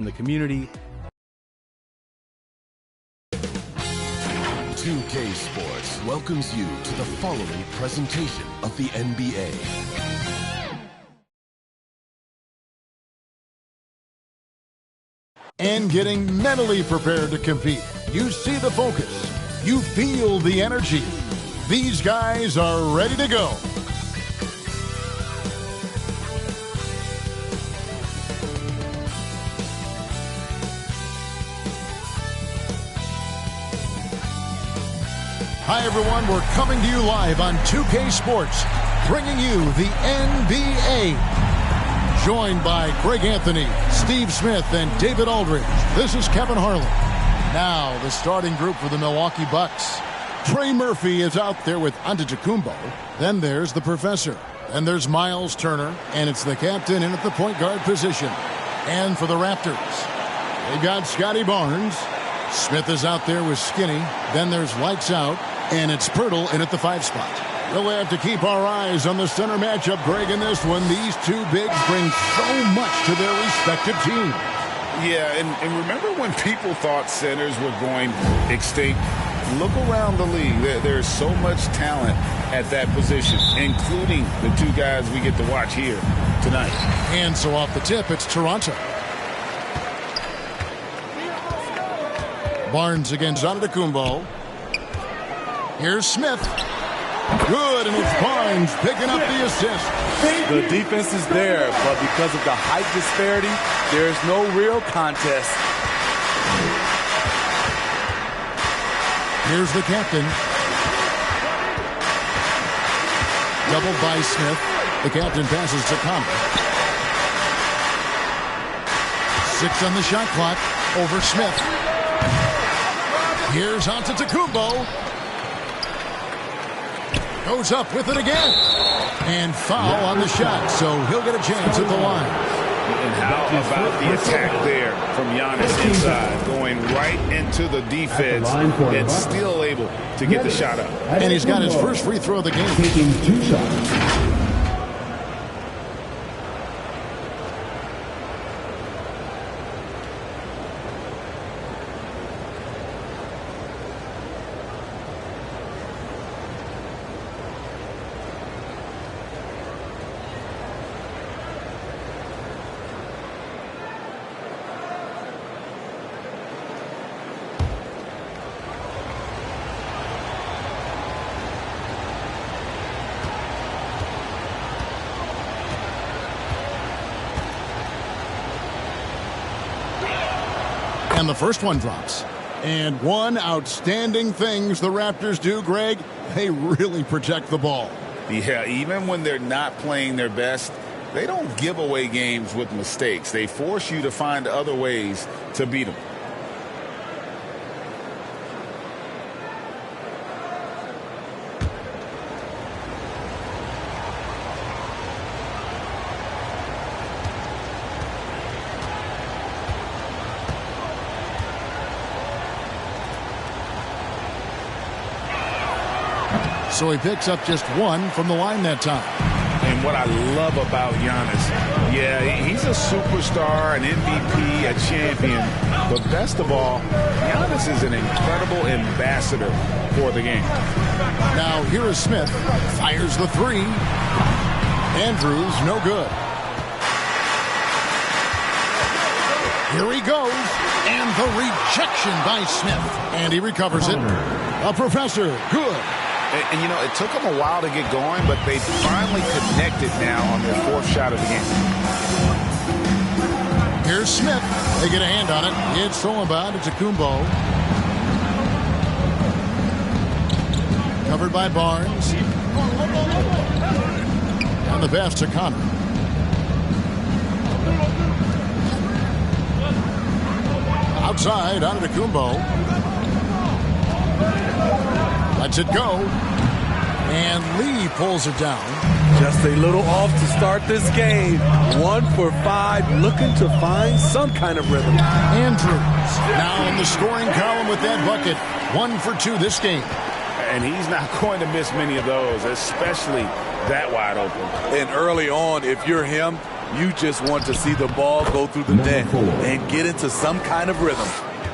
in the community. 2K Sports welcomes you to the following presentation of the NBA. And getting mentally prepared to compete. You see the focus. You feel the energy. These guys are ready to go. Hi, everyone. We're coming to you live on 2K Sports, bringing you the NBA. Joined by Greg Anthony, Steve Smith, and David Aldridge. This is Kevin Harlan. Now, the starting group for the Milwaukee Bucks. Trey Murphy is out there with Antetokounmpo. Then there's the Professor. Then there's Miles Turner, and it's the captain in at the point guard position. And for the Raptors, they've got Scotty Barnes. Smith is out there with Skinny. Then there's Lights Out. And it's Pirtle in at the 5 spot. We'll have to keep our eyes on the center matchup, Greg, in this one. These two bigs bring so much to their respective teams. Yeah, and remember when people thought centers were going extinct? Look around the league. There's so much talent at that position, including the two guys we get to watch here tonight. And so off the tip, it's Toronto. Barnes against Antetokounmpo. Here's Smith. Good, and it's Barnes picking up the assist. The defense is there, but because of the height disparity, there's no real contest. Here's the captain. Doubled by Smith. The captain passes to Connor. 6 on the shot clock. Over Smith. Here's Antetokounmpo. Goes up with it again. And foul on the shot, so he'll get a chance at the line. And how about the attack there from Giannis inside, going right into the defense and still able to get the shot up. And he's got his first free throw of the game. Taking 2 shots. And the first one drops. And one outstanding things the Raptors do, Greg, they really protect the ball. Yeah, even when they're not playing their best, they don't give away games with mistakes. They force you to find other ways to beat them. So he picks up just 1 from the line that time. And what I love about Giannis, yeah, he's a superstar, an MVP, a champion. But best of all, Giannis is an incredible ambassador for the game. Now here is Smith. Fires the 3. Andrews, no good. Here he goes. And the rejection by Smith. And he recovers it. A Professor, good. And, you know, it took them a while to get going, but they finally connected now on their 4th shot of the game. Here's Smith. They get a hand on it. It's stolen by Antetokounmpo. Covered by Barnes. And the pass to Connor. Outside, Antetokounmpo. Lets it go. And Lee pulls it down. Just a little off to start this game. 1 for 5, looking to find some kind of rhythm. Andrews now in the scoring column with that bucket. 1 for 2 this game. And he's not going to miss many of those, especially that wide open. And early on, if you're him, You just want to see the ball go through the net and get into some kind of rhythm.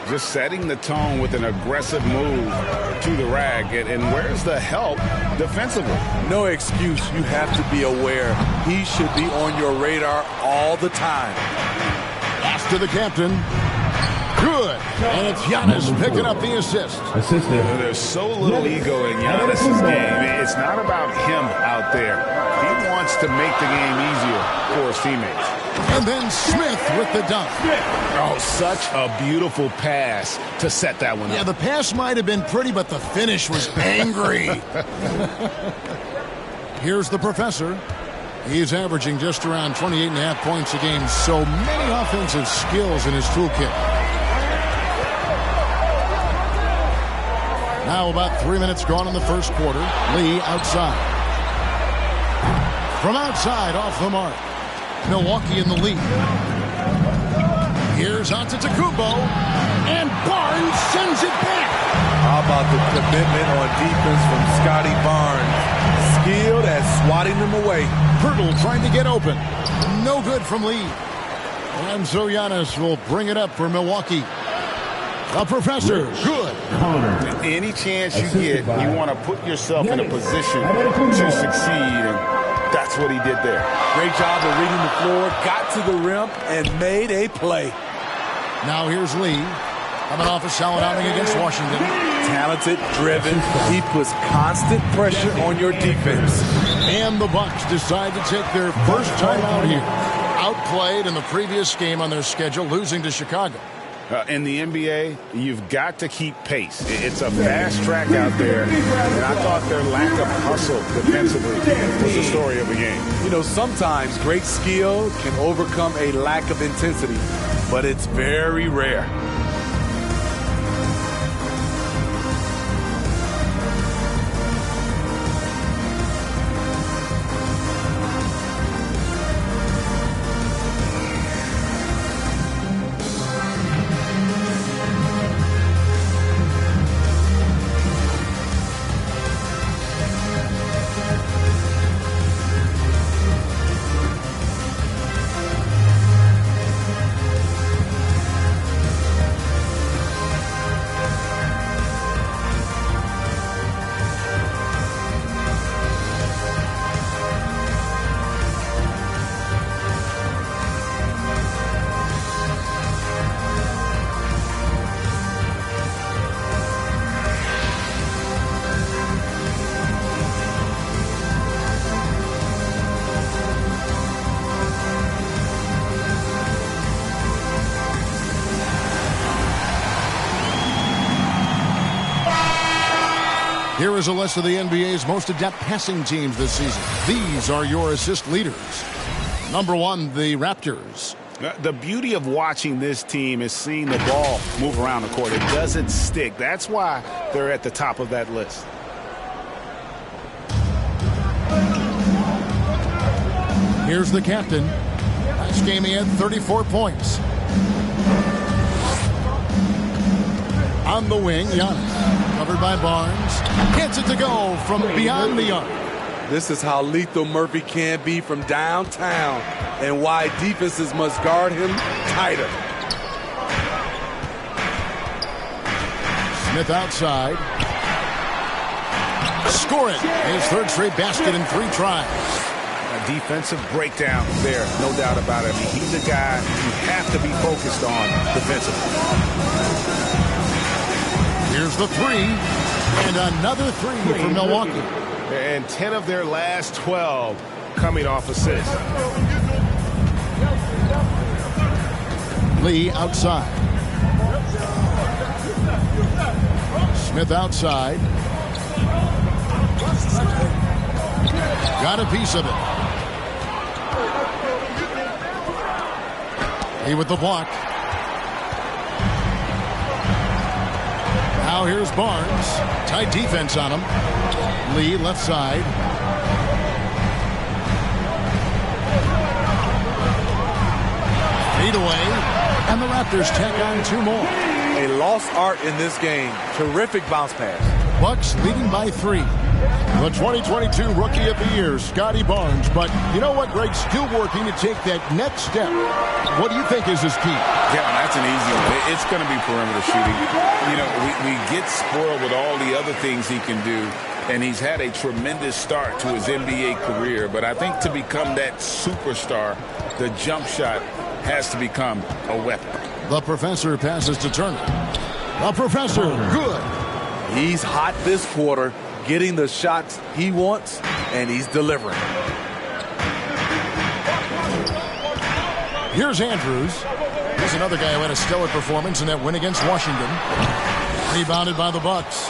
Just setting the tone with an aggressive move to the rack. And where's the help defensively? No excuse. You have to be aware. He should be on your radar all the time. Pass to the captain. Good. And it's Giannis picking up the assist. There's so little ego in Giannis' game. It's not about him out there. He wants to make the game easier for his teammates. And then Smith with the dunk. Oh, such a beautiful pass to set that one up. Yeah, the pass might have been pretty, but the finish was angry. Here's the professor. He's averaging just around 28.5 points a game. So many offensive skills in his toolkit. Now about 3 minutes gone in the first quarter. Lee outside. From outside, off the mark. Milwaukee in the lead. Here's Antetokounmpo. And Barnes sends it back. How about the commitment on defense from Scotty Barnes? Skilled at swatting them away. Pirtle trying to get open. No good from Lee. And so Giannis will bring it up for Milwaukee. The professor, good. Any chance you get, you want to put yourself in a position to succeed, and that's what he did there. Great job of reading the floor, got to the rim, and made a play. Now here's Lee, coming off a solid outing against Washington. Talented, driven, he puts constant pressure on your defense. And the Bucks decide to take their first time out here. Outplayed in the previous game on their schedule, losing to Chicago. In the NBA, you've got to keep pace. It's a fast track out there, and I thought their lack of hustle defensively was the story of the game. You know, sometimes great skill can overcome a lack of intensity, but it's very rare. Here is a list of the NBA's most adept passing teams this season. These are your assist leaders. Number 1, the Raptors. The beauty of watching this team is seeing the ball move around the court. It doesn't stick. That's why they're at the top of that list. Here's the captain. Last game he had 34 points. On the wing, Giannis. Covered by Barnes. Gets it to go from beyond the arc. This is how lethal Murphy can be from downtown and why defenses must guard him tighter. Smith outside. Score it. His third straight basket in 3 tries. A defensive breakdown there, no doubt about it. I mean, he's a guy you have to be focused on defensively. Here's the 3, and another 3 for Milwaukee. And 10 of their last 12 coming off assists. Lee outside. Smith outside. Got a piece of it. He with the block. Now here's Barnes. Tight defense on him. Lee left side. Fade away. And the Raptors tack on 2 more. A lost art in this game. Terrific bounce pass. Bucks leading by 3. The 2022 Rookie of the Year, Scotty Barnes. But you know what, Greg? Still working to take that next step. What do you think is his key? Yeah, that's an easy one. It's going to be perimeter shooting. You know, we get spoiled with all the other things he can do, and he's had a tremendous start to his NBA career. But I think to become that superstar, the jump shot has to become a weapon. The professor passes to Turner. The professor, good. He's hot this quarter, getting the shots he wants, and he's delivering. Here's Andrews. Here's another guy who had a stellar performance in that win against Washington. Rebounded by the Bucks.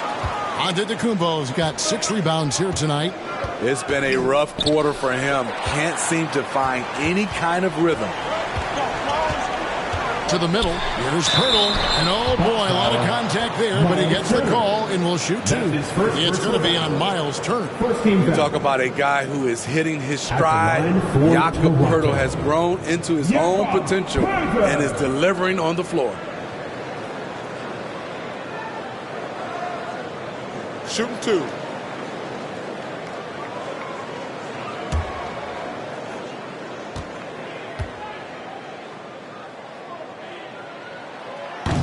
Antetokounmpo's got 6 rebounds here tonight. It's been a rough quarter for him. Can't seem to find any kind of rhythm. To the middle. Here's Pirtle. And oh boy, a lot of contact there, but he gets the call and will shoot 2. It's going to be on Miles Turner. You talk about a guy who is hitting his stride. Jakob Pirtle has grown into his own potential and is delivering on the floor. Shooting 2.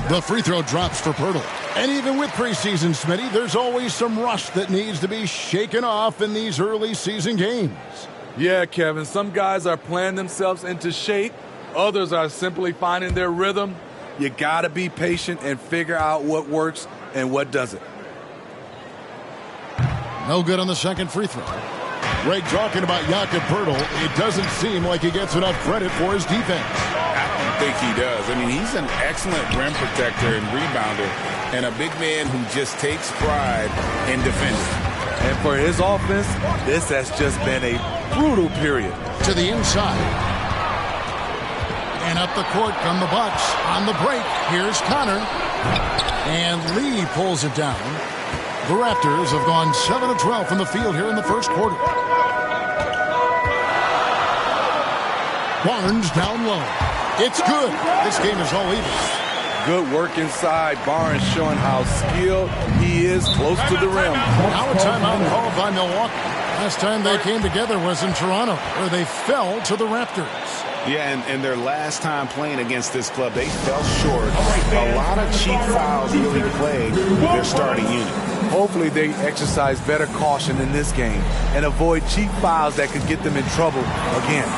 The free throw drops for Pirtle. And even with preseason, Smitty, there's always some rust that needs to be shaken off in these early season games. Yeah, Kevin, some guys are playing themselves into shape. Others are simply finding their rhythm. You got to be patient and figure out what works and what doesn't. No good on the second free throw. Greg talking about Jakob Pirtle. It doesn't seem like he gets enough credit for his defense. I think he does. I mean, he's an excellent rim protector and rebounder, and a big man who just takes pride in defending. And for his offense, this has just been a brutal period. To the inside. And up the court come the Bucks. On the break, here's Connor. And Lee pulls it down. The Raptors have gone 7 of 12 from the field here in the first quarter. Barnes down low. It's good. This game is all even. Good work inside. Barnes showing how skilled he is close to the rim. Now a timeout called by Milwaukee. Last time they came together was in Toronto, where they fell to the Raptors. Yeah, and their last time playing against this club, they fell short. A lot of cheap fouls really plagued their starting unit. Hopefully they exercise better caution in this game and avoid cheap fouls that could get them in trouble again.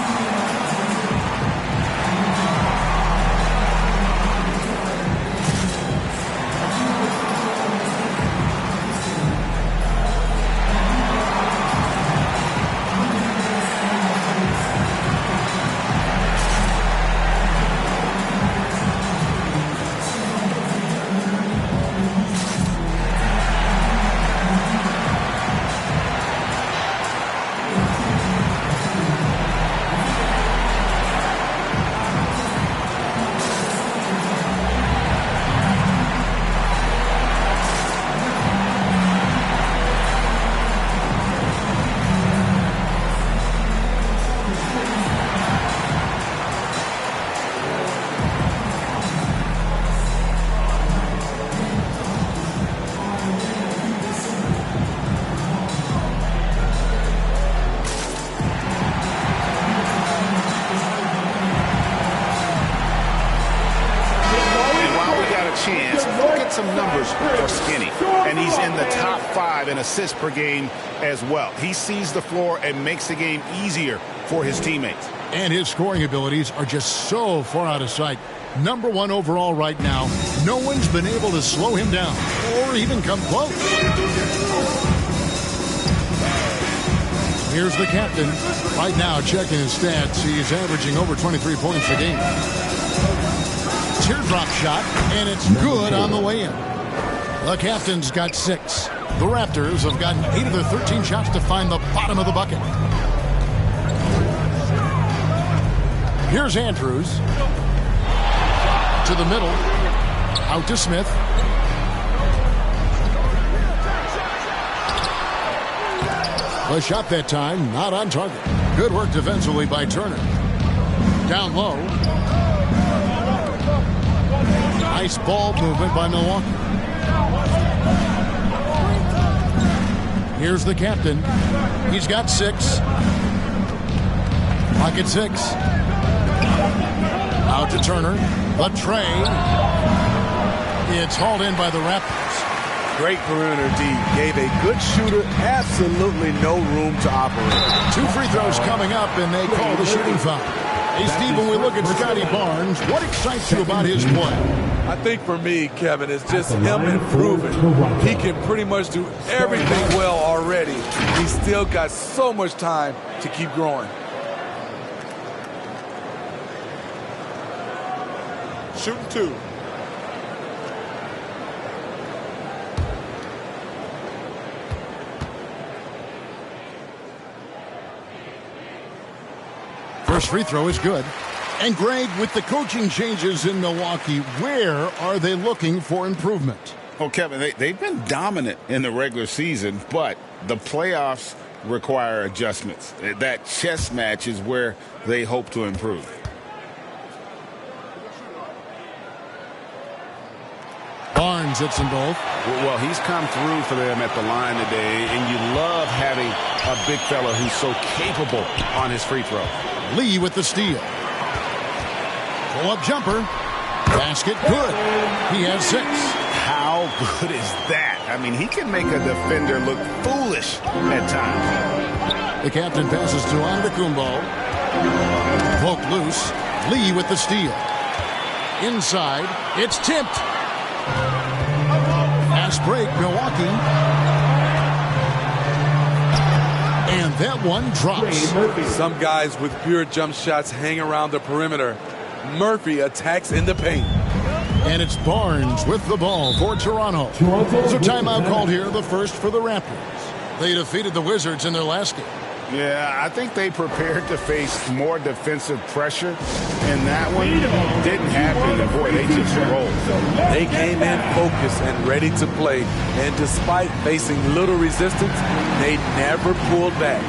Assists per game as well. He sees the floor and makes the game easier for his teammates. And his scoring abilities are just so far out of sight. Number 1 overall right now. No one's been able to slow him down or even come close. Here's the captain. Right now, checking his stats, he's averaging over 23 points a game. Teardrop shot, and it's good on the way in. The captain's got 6. The Raptors have gotten 8 of their 13 shots to find the bottom of the bucket. Here's Andrews. To the middle. Out to Smith. The shot that time, not on target. Good work defensively by Turner. Down low. Nice ball movement by Milwaukee. Here's the captain. He's got 6. Pocket 6. Out to Turner. The tray. It's hauled in by the Raptors. Great perimeter D. Gave a good shooter absolutely no room to operate. 2 free throws coming up, and they call the shooting foul. Hey, Steve, when we look at Scotty Barnes, what excites you about his play? I think for me, Kevin, it's just him improving. He can pretty much do everything well already. He's still got so much time to keep growing. Shooting 2. First free throw is good. And Greg, with the coaching changes in Milwaukee, where are they looking for improvement? Well, Kevin, they've been dominant in the regular season, but the playoffs require adjustments. That chess match is where they hope to improve. Barnes hits them both. Well, he's come through for them at the line today, and you love having a big fella who's so capable on his free throw. Lee with the steal. Pull-up jumper. Basket good. He has 6. How good is that? I mean, he can make a defender look foolish at times. The captain passes to Antetokounmpo. Poked loose. Lee with the steal. Inside. It's tipped. Fast break, Milwaukee. And that one drops. Some guys with pure jump shots hang around the perimeter. Murphy attacks in the paint. And it's Barnes with the ball for Toronto. So timeout called here, the first for the Raptors. They defeated the Wizards in their last game. Yeah, I think they prepared to face more defensive pressure, and that one didn't happen. And boy, they just rolled. They came in focused and ready to play, and despite facing little resistance, they never pulled back.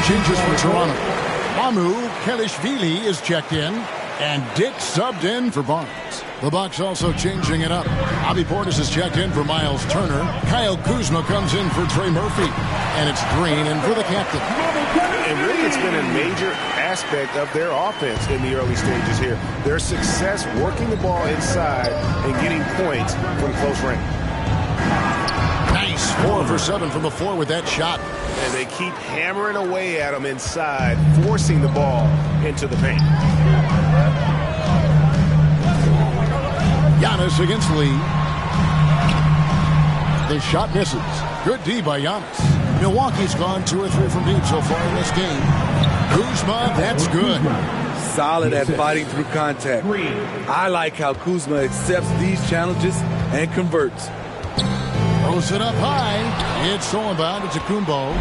Changes for Toronto. Mamu Kelishvili is checked in, and Dick subbed in for Barnes. The Bucks also changing it up. Bobby Portis is checked in for Miles Turner. Kyle Kuzma comes in for Trey Murphy. And it's Green in for the captain. And really, it's been a major aspect of their offense in the early stages here. Their success working the ball inside and getting points from close range. Nice. 4 for 7 from the floor with that shot. And they keep hammering away at them inside, forcing the ball into the paint. Giannis against Lee. The shot misses. Good D by Giannis. Milwaukee's gone 2 or 3 from deep so far in this game. Kuzma, that's good. Solid at fighting through contact. I like how Kuzma accepts these challenges and converts. Throws it up high. It's Solomon. It's Antetokounmpo.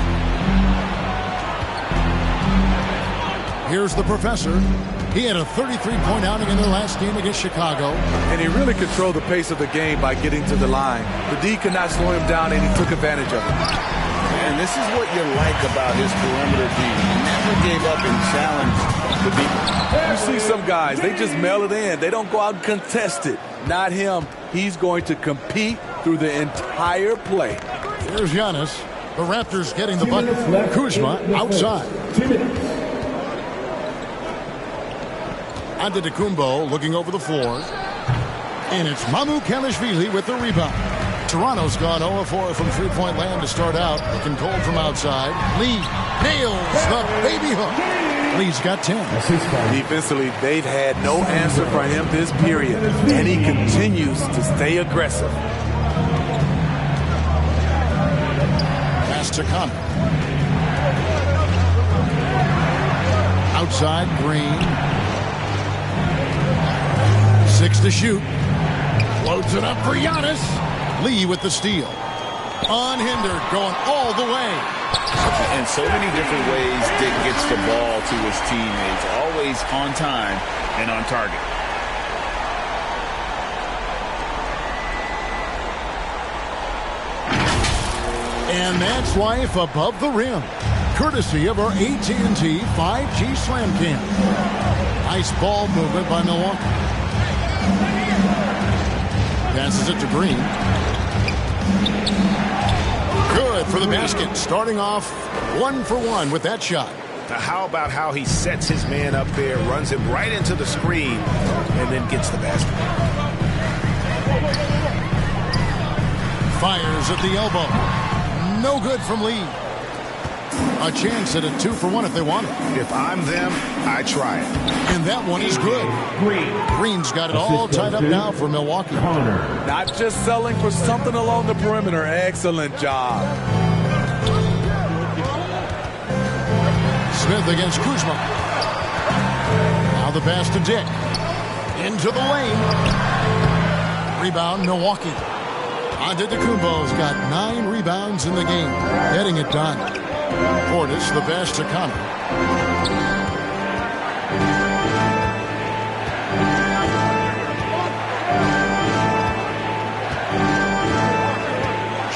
Here's the professor. He had a 33-point outing in their last game against Chicago. And he really controlled the pace of the game by getting to the line. The D could not slow him down, and he took advantage of it. And this is what you like about his perimeter D. He never gave up and challenged the defense. You see some guys, they just mail it in. They don't go out and contest it. Not him. He's going to compete through the entire play. Here's Giannis. The Raptors getting the bucket. Kuzma outside. Antetokounmpo looking over the floor. And it's Mamukelashvili with the rebound. Toronto's gone 0-4 from three-point land to start out. Looking cold from outside. Lee nails the baby hook. Lee's got 10. Defensively, they've had no answer for him this period, and he continues to stay aggressive. Pass to Connor. Outside, Green. 6 to shoot. Loads it up for Giannis. Lee with the steal. Unhindered, going all the way. In so many different ways, Dick gets the ball to his teammates. Always on time and on target. And that's life above the rim. Courtesy of our AT&T 5G Slam Cam. Nice ball movement by Milwaukee. Passes it to Green. Good for the basket. Starting off 1 for 1 with that shot. Now how about how he sets his man up there, runs him right into the screen, and then gets the basket. Fires at the elbow. No good from Lee. A chance at a 2 for 1 if they want it. If I'm them, I try it. And that one is good. Green's got it all tied up now for Milwaukee. Not just selling for something along the perimeter. Excellent job. Smith against Kuzma. Now the pass to Dick. Into the lane. Rebound, Milwaukee. Antetokounmpo's got 9 rebounds in the game. Getting it done. Portis, the pass to Connor.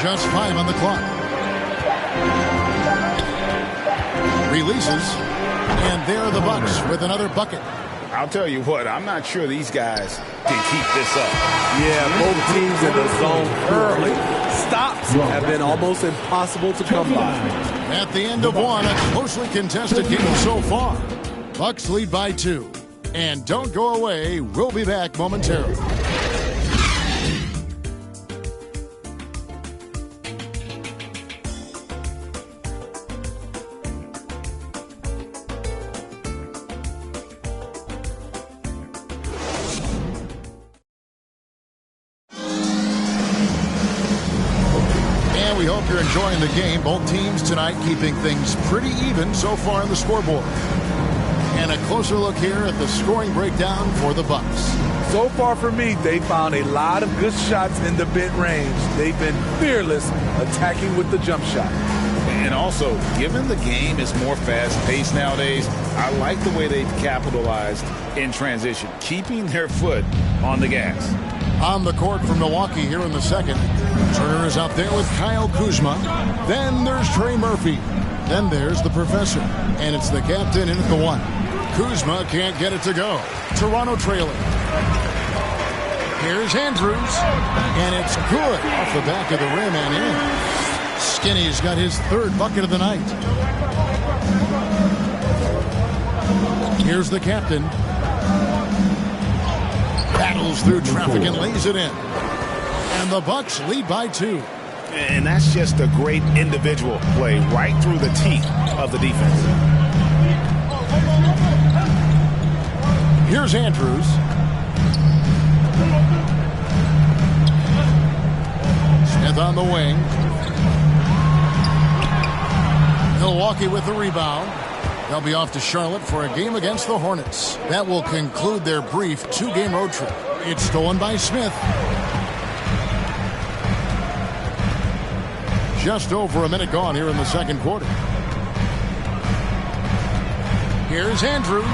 Just 5 on the clock. Releases. And there are the Bucks with another bucket. I'll tell you what, I'm not sure these guys can keep this up. Yeah, both teams in the zone early. Stops have been almost impossible to come by. At the end of one, a closely contested game so far. Bucks lead by 2. And don't go away. We'll be back momentarily. We hope you're enjoying the game. Both teams tonight keeping things pretty even so far on the scoreboard. And a closer look here at the scoring breakdown for the Bucks. So far for me, they found a lot of good shots in the mid-range. They've been fearless attacking with the jump shot. And also, given the game is more fast-paced nowadays, I like the way they've capitalized in transition, keeping their foot on the gas. On the court for Milwaukee here in the second. Turner is out there with Kyle Kuzma. Then there's Trey Murphy. Then there's the professor. And it's the captain in at the 1. Kuzma can't get it to go. Toronto trailing. Here's Andrews. And it's good off the back of the rim and in. Skinny's got his 3rd bucket of the night. Here's the captain. Battles through traffic and lays it in. And the Bucks lead by 2. And that's just a great individual play right through the teeth of the defense. Here's Andrews. Smith on the wing. Milwaukee with the rebound. They'll be off to Charlotte for a game against the Hornets. That will conclude their brief 2-game road trip. It's stolen by Smith. Just over a minute gone here in the second quarter. Here's Andrews.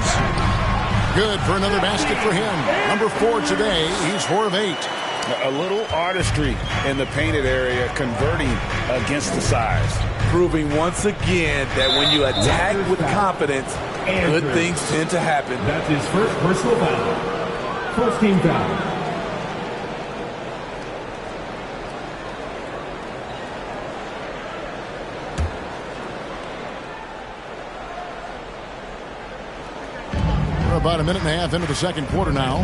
Good for another basket for him. Number 4 today. He's 4 of 8. A little artistry in the painted area, converting against the size. Proving once again that when you attack with confidence, good things tend to happen. That's his first personal foul. First team foul. We're about a minute and a half into the second quarter now.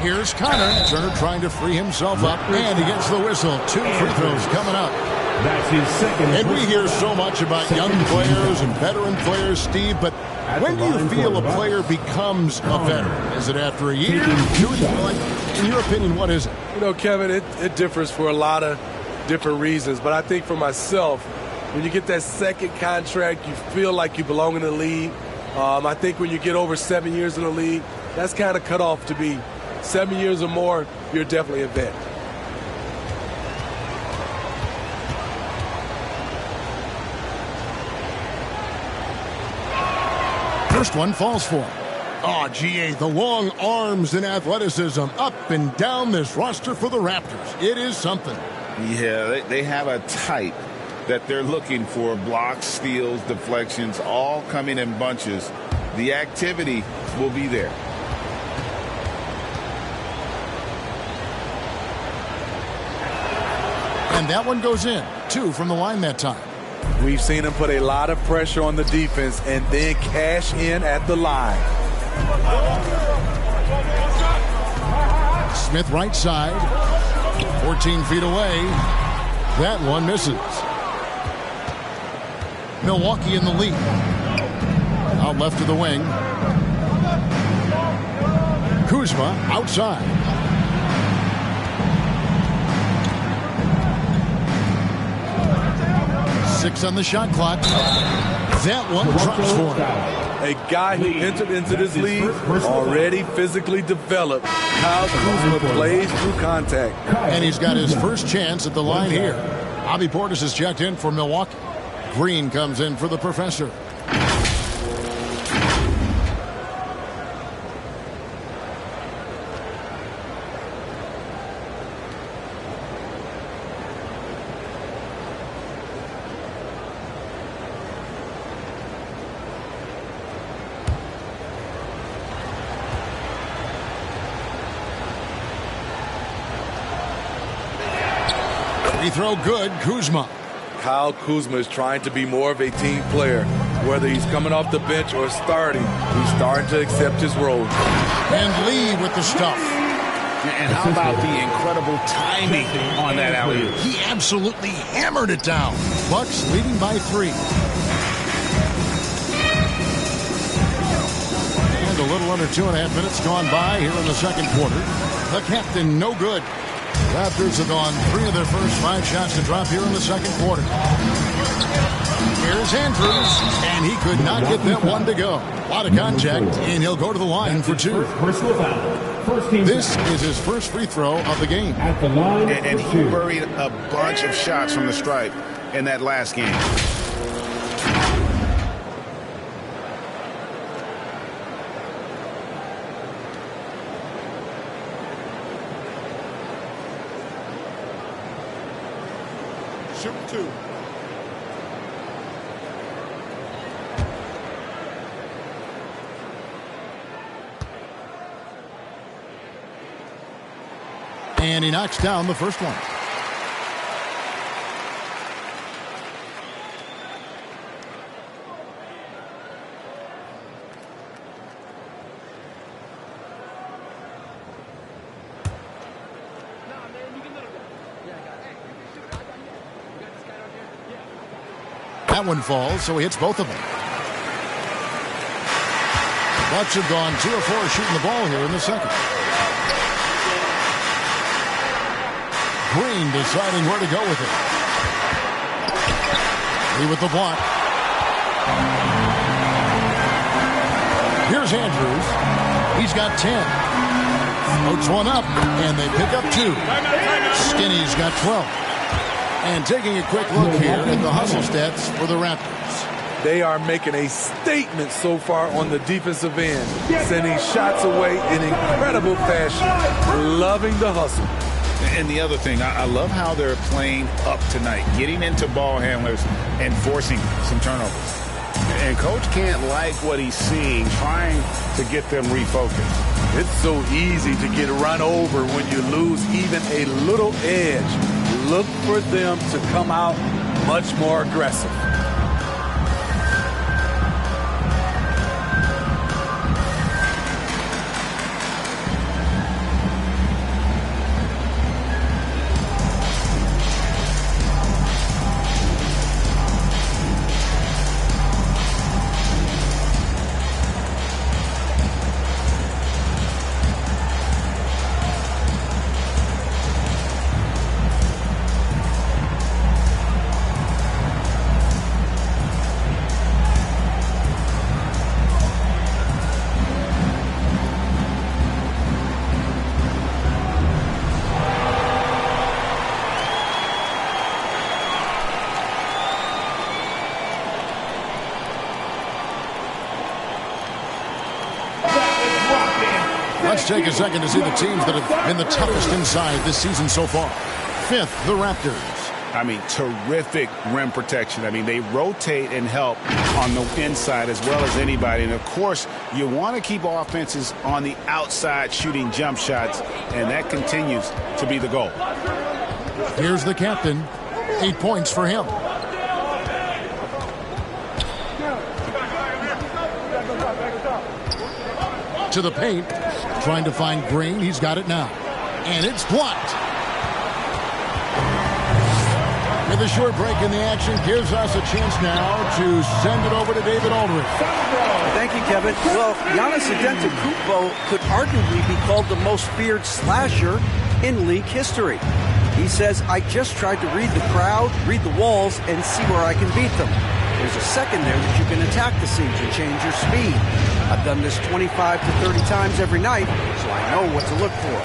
Here's Connor. Turner trying to free himself up, and he gets the whistle. 2 free throws coming up. That's his second. And we hear so much about young players and veteran players, Steve, but when do you feel a player becomes a veteran? Is it after a year? 2 years? In your opinion, what is it? You know, Kevin, it differs for a lot of different reasons. But I think for myself, when you get that second contract, you feel like you belong in the league. I think when you get over 7 years in the league, that's kind of cut off to be 7 years or more, you're definitely a vet. First one falls for him. Oh, GA, the long arms and athleticism up and down this roster for the Raptors. It is something. Yeah, they have a type that they're looking for. Blocks, steals, deflections, all coming in bunches. The activity will be there. And that one goes in. 2 from the line that time. We've seen him put a lot of pressure on the defense and then cash in at the line. Smith right side. 14 feet away. That one misses. Milwaukee in the lead. Out left to the wing. Kuzma outside. Six on the shot clock. That one drops for him. A guy who entered into this league already physically developed. Kyle Kuzma plays through contact. And he's got his first chance at the line here. Bobby Portis has checked in for Milwaukee. Green comes in for the professor. Free throw good, Kuzma. Kyle Kuzma is trying to be more of a team player. Whether he's coming off the bench or starting, he's starting to accept his role. And Lee with the stuff. And how about the incredible timing on that alley-oop? He absolutely hammered it down. Bucks leading by 3. And a little under 2.5 minutes gone by here in the second quarter. The captain no good. Raptors have gone 3 of their first 5 shots to drop here in the second quarter. Here's Andrews, and he could not get that one to go. A lot of contact, and he'll go to the line for 2. Personal foul. This is his first free throw of the game. At the line And he buried a bunch of shots from the stripe in that last game. Shoot 2. And he knocks down the first one. That one falls, so he hits both of them. Bucks have gone 2 of 4 shooting the ball here in the second. Green deciding where to go with it. Lee with the block. Here's Andrews. He's got 10. Floats one up, and they pick up 2. Skinny's got 12. And taking a quick look here at the hustle stats for the Raptors. They are making a statement so far on the defensive end, sending shots away in incredible fashion, loving the hustle. And the other thing, I love how they're playing up tonight, getting into ball handlers and forcing some turnovers. And Coach can't like what he's seeing, trying to get them refocused. It's so easy to get run over when you lose even a little edge. Look for them to come out much more aggressive. Let's take a second to see the teams that have been the toughest inside this season so far. 5th, the Raptors. I mean, terrific rim protection. I mean, they rotate and help on the inside as well as anybody. And, of course, you want to keep offenses on the outside shooting jump shots, and that continues to be the goal. Here's the captain. 8 points for him. To the paint. Trying to find Green. He's got it now. And it's blocked. With a short break in the action, gives us a chance now to send it over to David Aldridge. Thank you, Kevin. Well, Giannis Antetokounmpo could arguably be called the most feared slasher in league history. He says, I just tried to read the crowd, read the walls, and see where I can beat them. There's a second there that you can attack the seams and change your speed. I've done this 25 to 30 times every night, so I know what to look for.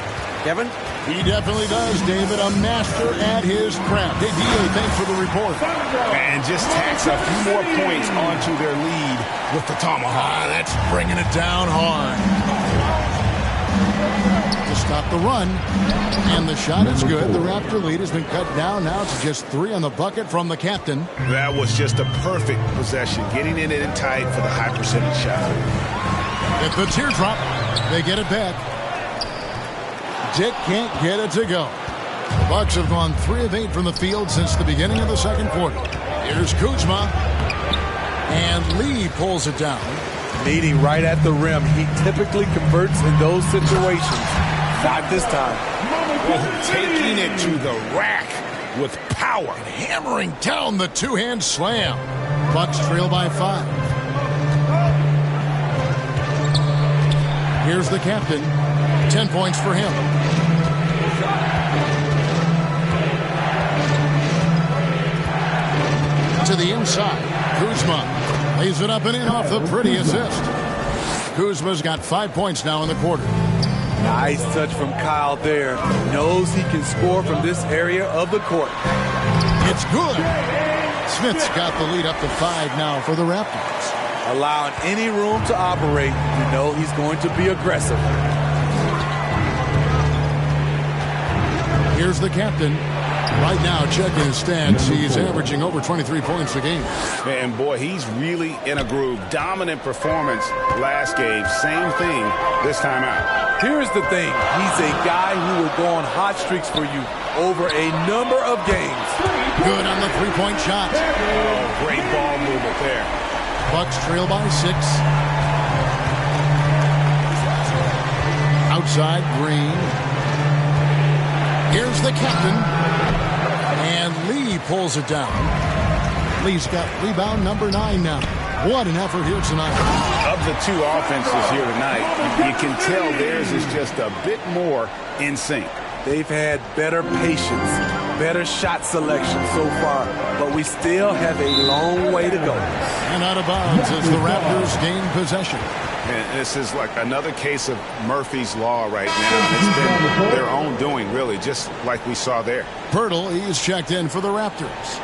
Kevin? He definitely does, David. A master at his craft. Hey, D.A., thanks for the report. And just tacks a few more points onto their lead with the tomahawk. That's bringing it down hard. To stop the run. And the shot is good. The Raptor lead has been cut down now to just 3 on the bucket from the captain. That was just a perfect possession, getting it in tight for the high percentage shot. At the teardrop, they get it back. Dick can't get it to go. The Bucks have gone 3 of 8 from the field since the beginning of the second quarter. Here's Kuzma. And Lee pulls it down. Meeting right at the rim. He typically converts in those situations. Not this time. Taking it to the rack with power. And hammering down the two-hand slam. Bucks trail by 5. Here's the captain. 10 points for him. To the inside. Kuzma lays it up and in off the pretty assist. Kuzma's got 5 points now in the quarter. Nice touch from Kyle there. Knows he can score from this area of the court. It's good. Smith's got the lead up to 5 now for the Raptors. Allowing any room to operate, you know he's going to be aggressive. Here's the captain. Right now, checking his stats, he's averaging over 23 points a game. And boy, he's really in a groove. Dominant performance last game. Same thing this time out. Here's the thing. He's a guy who will go on hot streaks for you over a number of games. Good on the three-point shot. Oh, great ball movement there. Bucks trail by 6. Outside, Green. Here's the captain. And Lee pulls it down. Lee's got rebound number 9 now. What an effort here tonight. Of the 2 offenses here tonight, you can tell theirs is just a bit more in sync. They've had better patience, better shot selection so far, but we still have a long way to go. And out of bounds as the Raptors gain possession. And this is like another case of Murphy's Law right now. It's been their own doing, really, just like we saw there. Pirtle, he's checked in for the Raptors.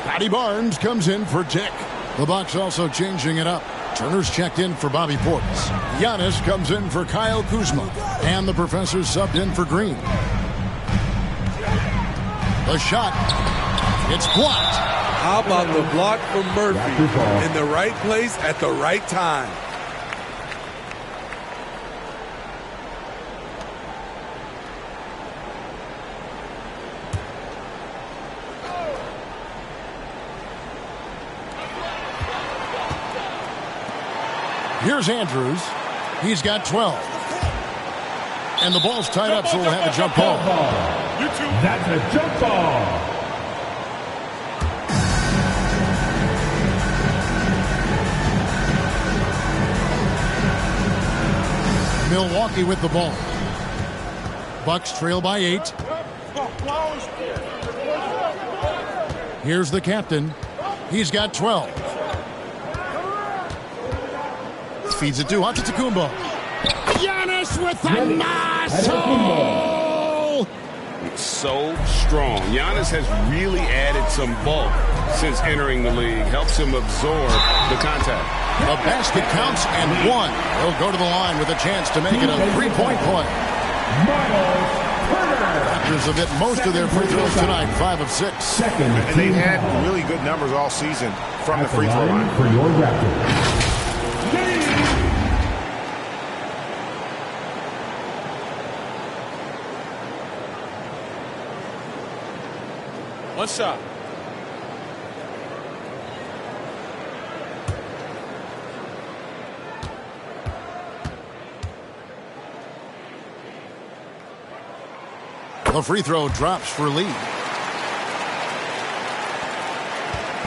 Scotty Barnes comes in for Dick. The Bucks also changing it up. Turner's checked in for Bobby Portis. Giannis comes in for Kyle Kuzma. And the professor's subbed in for Green. The shot. It's blocked. How about the block from Murphy? In the right place at the right time. Here's Andrews. He's got 12. And the ball's tied up, so we'll have a jump ball. That's a jump ball. Milwaukee with the ball. Bucks trail by 8. Here's the captain. He's got 12. Feeds it to Antetokounmpo. Giannis with the muscle! so strong. Giannis has really added some bulk since entering the league. Helps him absorb the contact. The basket counts and one. He'll go to the line with a chance to make it a three-point play. Raptors have hit most of their free throws tonight, 5 of 6. And they've had really good numbers all season from the free throw line. For your Raptors. One shot. The free throw drops for Lee.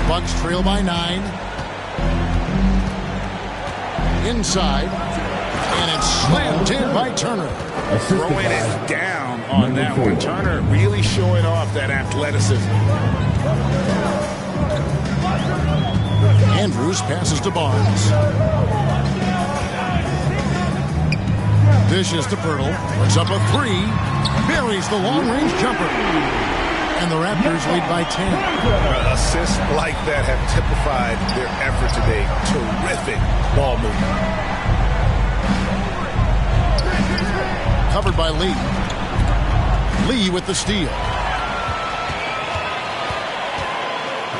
Bucks trail by 9. Inside. And it's slammed in by Turner. Throwing it down on that one. Turner really showing off that athleticism. Andrews passes to Barnes. Dishes to Pirtle. Puts up a 3. Buries the long-range jumper. And the Raptors lead by 10. Assists like that have typified their effort today. Terrific ball movement. Covered by Lee. Lee with the steal.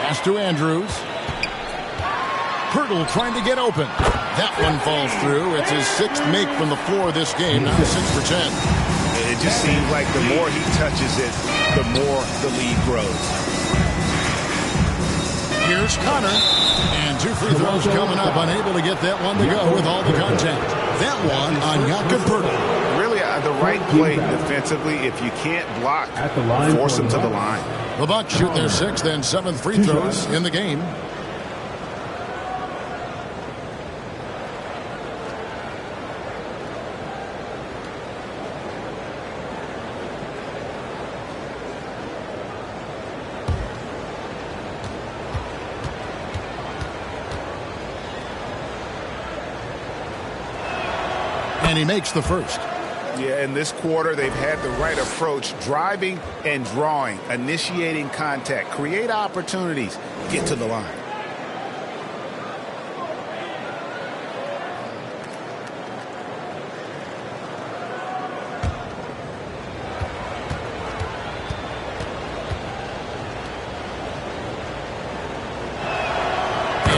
Pass to Andrews. Pirtle trying to get open. That one falls through. It's his 6th make from the floor this game. Now 6 for 10. It just seems like the more he touches it, the more the lead grows. Here's Connor. And 2 free throws coming up. Unable to get that one to go with all the contact. That one on Jakob Pirtle. Really the right play defensively. If you can't block, force him to the line. The Bucks shoot their 6th and 7th free throws in the game. And he makes the first. Yeah, in this quarter, they've had the right approach, driving and drawing, initiating contact, create opportunities, get to the line.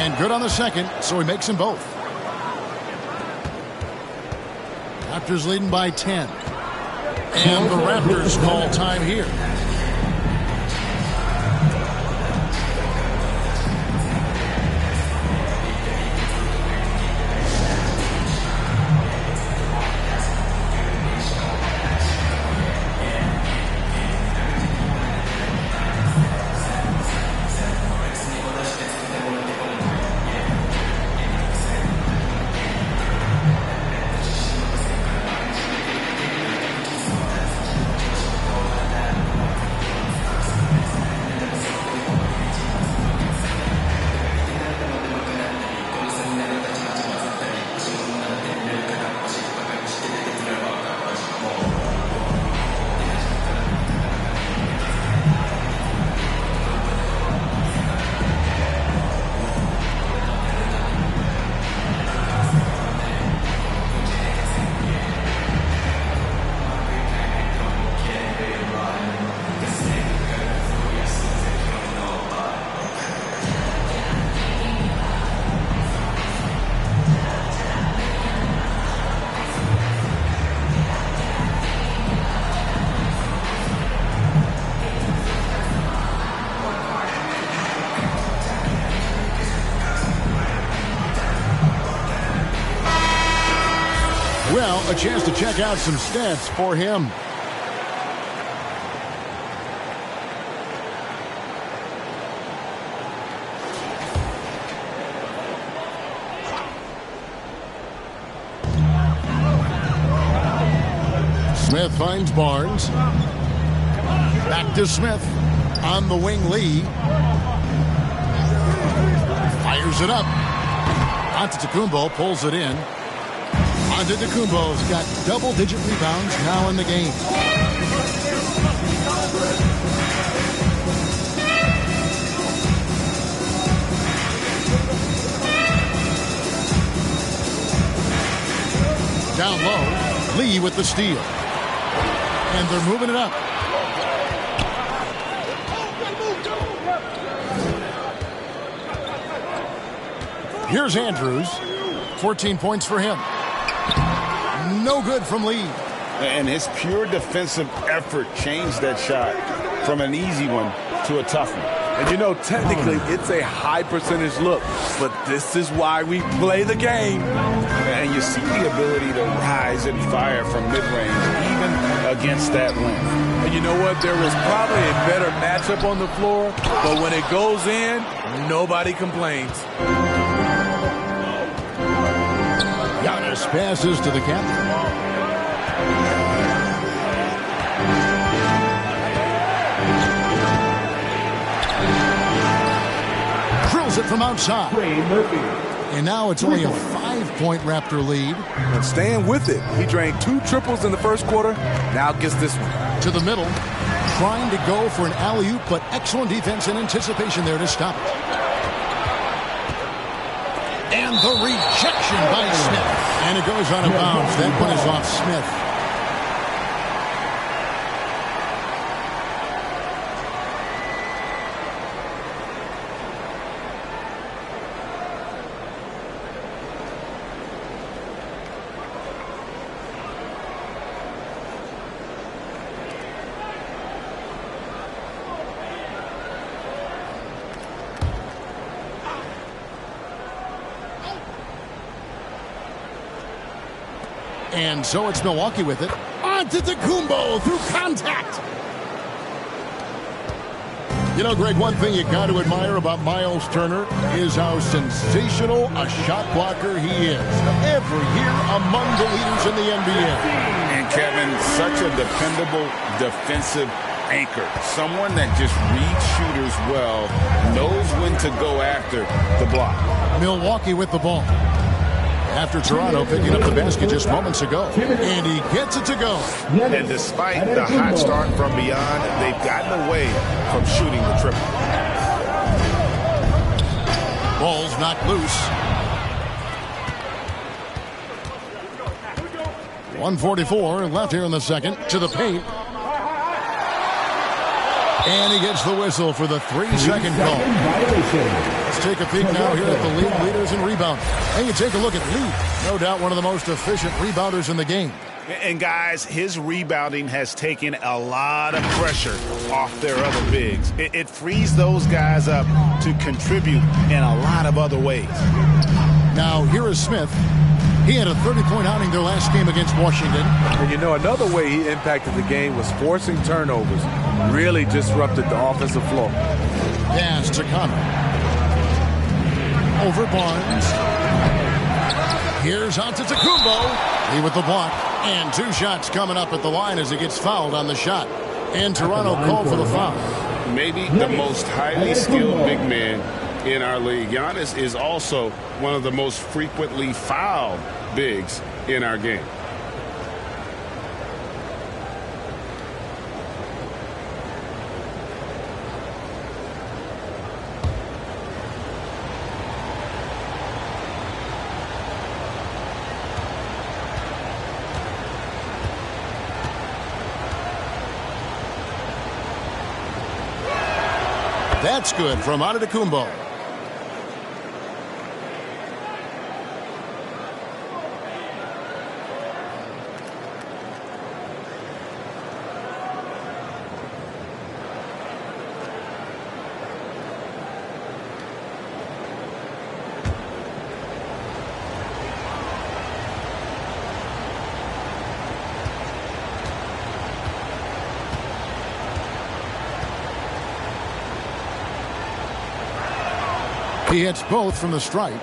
And good on the second, so he makes them both. Raptors leading by 10. And the Raptors call time here. Well, a chance to check out some stats for him. Smith finds Barnes. Back to Smith. On the wing, Lee. Fires it up. Antetokounmpo pulls it in. Antetokounmpo's got double-digit rebounds now in the game. Down low, Lee with the steal. And they're moving it up. Here's Andrews. 14 points for him. No good from Lee. And his pure defensive effort changed that shot from an easy one to a tough one. And you know, technically, it's a high percentage look, but this is why we play the game. And you see the ability to rise and fire from mid-range, even against that length. And you know what? There was probably a better matchup on the floor, but when it goes in, nobody complains. Giannis passes to the captain. Drills it from outside. And now it's only a 5-point Raptor lead. And staying with it. He drained 2 triples in the first quarter. Now gets this one. To the middle. Trying to go for an alley-oop, but excellent defense and anticipation there to stop it. And the rejection by Smith. And it goes out of bounds. That one is off Smith. And so it's Milwaukee with it. Antetokounmpo through contact. You know, Greg, one thing you got to admire about Miles Turner is how sensational a shot blocker he is. Every year among the leaders in the NBA. And Kevin, such a dependable defensive anchor. Someone that just reads shooters well, knows when to go after the block. Milwaukee with the ball. After Toronto picking up the basket just moments ago. And he gets it to go. And despite the hot start from beyond, they've gotten away from shooting the triple. Ball's knocked loose. 1:44 left here in the second. To the paint. And he gets the whistle for the 3-second call. Let's take a peek now here at the league leaders in rebounding. And you take a look at Lee. No doubt one of the most efficient rebounders in the game. And guys, his rebounding has taken a lot of pressure off their other bigs. It frees those guys up to contribute in a lot of other ways. Now here is Smith. He had a 30-point outing their last game against Washington. And you know, another way he impacted the game was forcing turnovers. Really disrupted the offensive floor. Pass to Connor. Over Barnes. Here's Antetokounmpo. Lee with the block. And 2 shots coming up at the line as he gets fouled on the shot. And Toronto called for the foul. Maybe the most highly skilled big man in our league. Giannis is also one of the most frequently fouled bigs in our game. That's good from Antetokounmpo. He hits both from the stripe.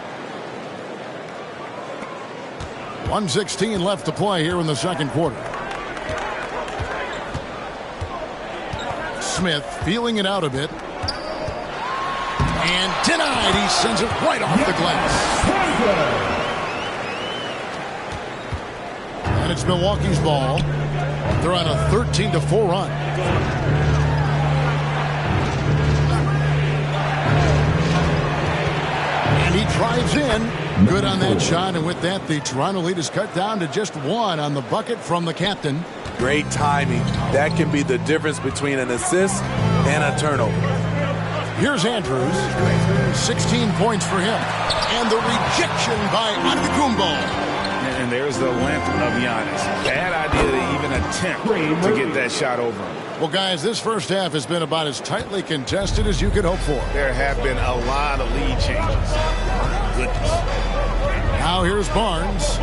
1:16 left to play here in the second quarter. Smith feeling it out a bit. And denied. He sends it right off the glass. And it's Milwaukee's ball. They're on a 13-4 run. He drives in, Good on that shot, and with that, the Toronto lead is cut down to just 1 on the bucket from the captain. Great timing. That can be the difference between an assist and a turnover. Here's Andrews. 16 points for him. And the rejection by Antetokounmpo. And there's the length of Giannis. Bad idea to even attempt to get that shot over him. Well, guys, this first half has been about as tightly contested as you could hope for. There have been a lot of lead changes. Goodness. Now here's Barnes.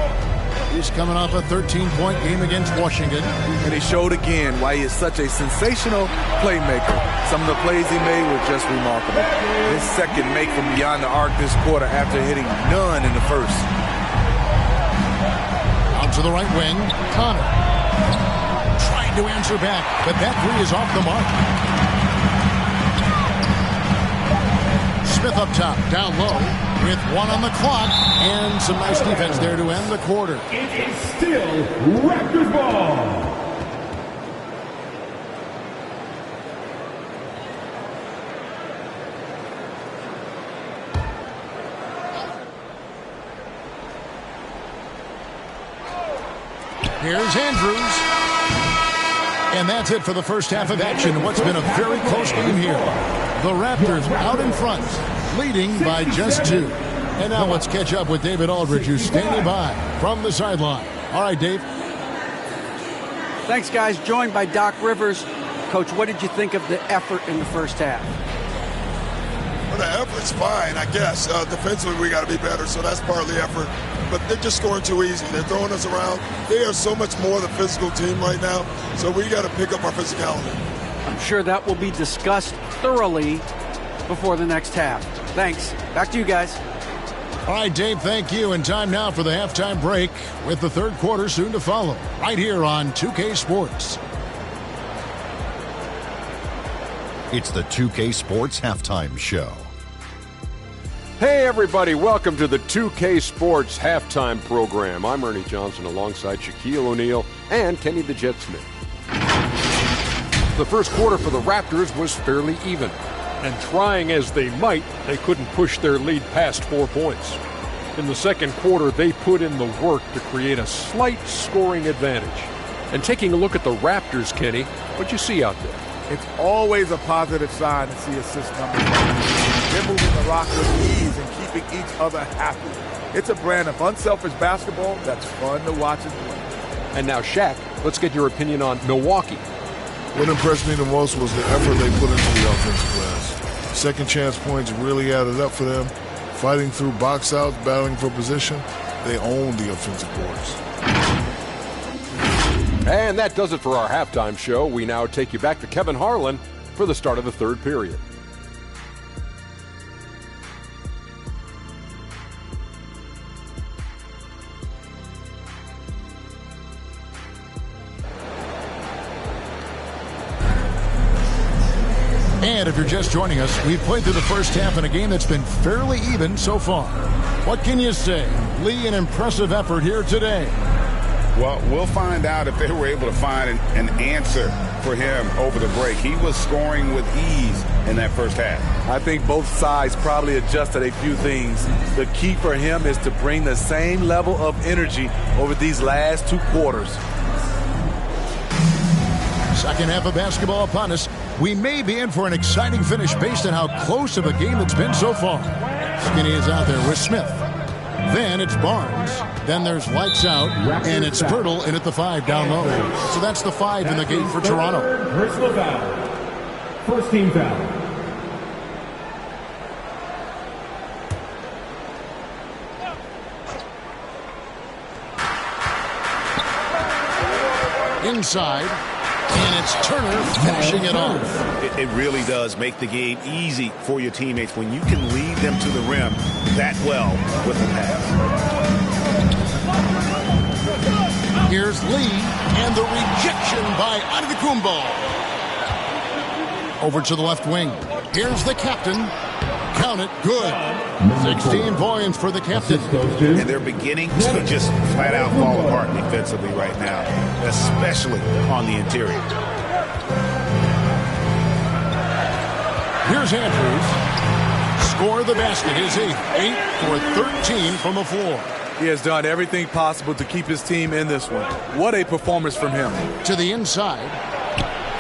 He's coming off a 13-point game against Washington. And he showed again why he is such a sensational playmaker. Some of the plays he made were just remarkable. His second make from beyond the arc this quarter after hitting none in the first. Out to the right wing, Connor. Trying to answer back, but that three is off the mark. Smith up top, down low, with 1 on the clock, and some nice defense there to end the quarter. It is still Raptors ball. Here's Andrews. And that's it for the first half of action. What's been a very close game here. The Raptors out in front, leading by just 2. And now let's catch up with David Aldridge, who's standing by from the sideline. All right, Dave. Thanks, guys. Joined by Doc Rivers. Coach, what did you think of the effort in the first half? Well, the effort's fine, I guess. Defensively, we got to be better, so that's part of the effort. But they're just scoring too easy. They're throwing us around. They are so much more the physical team right now, so we got to pick up our physicality. I'm sure that will be discussed thoroughly before the next half. Thanks. Back to you guys. All right, Dave, thank you. And time now for the halftime break with the third quarter soon to follow right here on 2K Sports. It's the 2K Sports Halftime Show. Hey, everybody. Welcome to the 2K Sports Halftime Program. I'm Ernie Johnson alongside Shaquille O'Neal and Kenny the Jet Smith. The first quarter for the Raptors was fairly even. And trying as they might, they couldn't push their lead past 4 points. In the second quarter, they put in the work to create a slight scoring advantage. And taking a look at the Raptors, Kenny, what'd you see out there? It's always a positive sign to see assists coming from. They're moving the rock with ease and keeping each other happy. It's a brand of unselfish basketball that's fun to watch and play. And now, Shaq, let's get your opinion on Milwaukee. What impressed me the most was the effort they put into the offensive glass. Second chance points really added up for them. Fighting through box outs, battling for position, they owned the offensive boards. And that does it for our halftime show. We now take you back to Kevin Harlan for the start of the third period. And if you're just joining us, we've played through the first half in a game that's been fairly even so far. What can you say? Lee, an impressive effort here today. Well, we'll find out if they were able to find an answer for him over the break. He was scoring with ease in that first half. I think both sides probably adjusted a few things. The key for him is to bring the same level of energy over these last 2 quarters. Second half of basketball upon us. We may be in for an exciting finish based on how close of a game it's been so far. Skinny is out there with Smith. Then it's Barnes. Then there's lights out, and it's Pirtle in at the 5 down low. So that's the 5 in the game for Toronto. Personal foul. First team foul. Inside, and it's Turner finishing it off. It really does make the game easy for your teammates when you can lead them to the rim that well with the pass. Here's Lee, and the rejection by Antetokounmpo. Over to the left wing. Here's the captain. Count it, good. 16 points for the captain. And they're beginning to just flat out fall apart defensively right now, especially on the interior. Here's Andrews. for the basket. His 8th, 8 for 13 from the floor. He has done everything possible to keep his team in this one. What a performance from him. To the inside.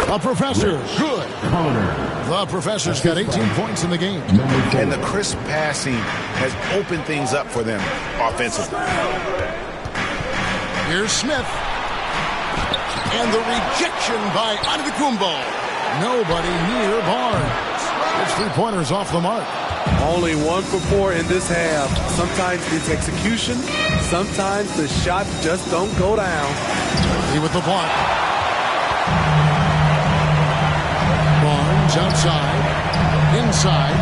The Professor, good. The Professor's got 18 points in the game. And the crisp passing has opened things up for them offensively. Here's Smith. And the rejection by Antetokounmpo. Nobody near Barnes. It's 3-pointers off the mark. Only 1 for 4 in this half. Sometimes it's execution. Sometimes the shot just don't go down. He with the block. Barnes outside. Inside.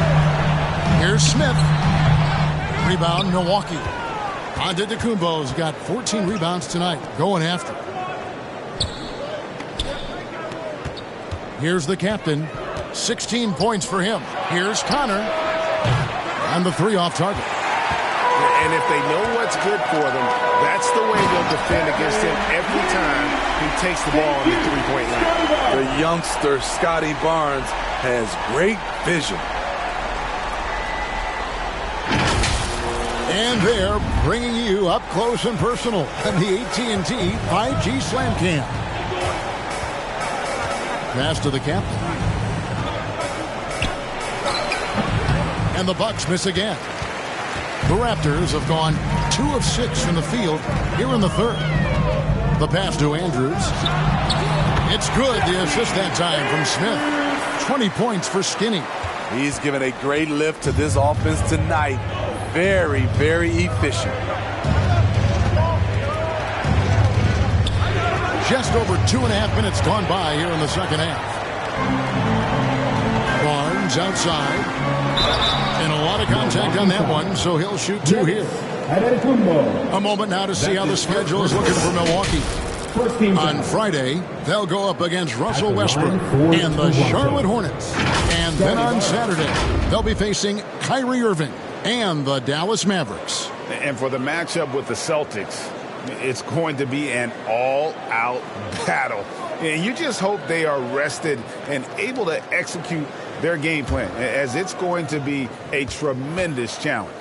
Here's Smith. Rebound, Milwaukee. Antetokounmpo's got 14 rebounds tonight. Going after. Here's the captain. 16 points for him. Here's Connor. And the 3 off target. And if they know what's good for them, that's the way they'll defend against him every time he takes the ball on the 3-point line. The youngster, Scotty Barnes, has great vision. And they're bringing you up close and personal on the AT&T 5G Slam Cam. Pass to the captain. And the Bucks miss again. The Raptors have gone 2 of 6 from the field here in the third. The pass to Andrews. It's good. The assist that time from Smith. 20 points for Skinny. He's given a great lift to this offense tonight. Very, very efficient. Just over 2.5 minutes gone by here in the second half. Barnes outside. And a lot of contact on that one, so he'll shoot 2 here. A moment now to see how the schedule is looking for Milwaukee. On Friday, they'll go up against Russell Westbrook and the Charlotte Hornets. And then on Saturday, they'll be facing Kyrie Irving and the Dallas Mavericks. And for the matchup with the Celtics, it's going to be an all-out battle. And you just hope they are rested and able to execute their game plan, as it's going to be a tremendous challenge.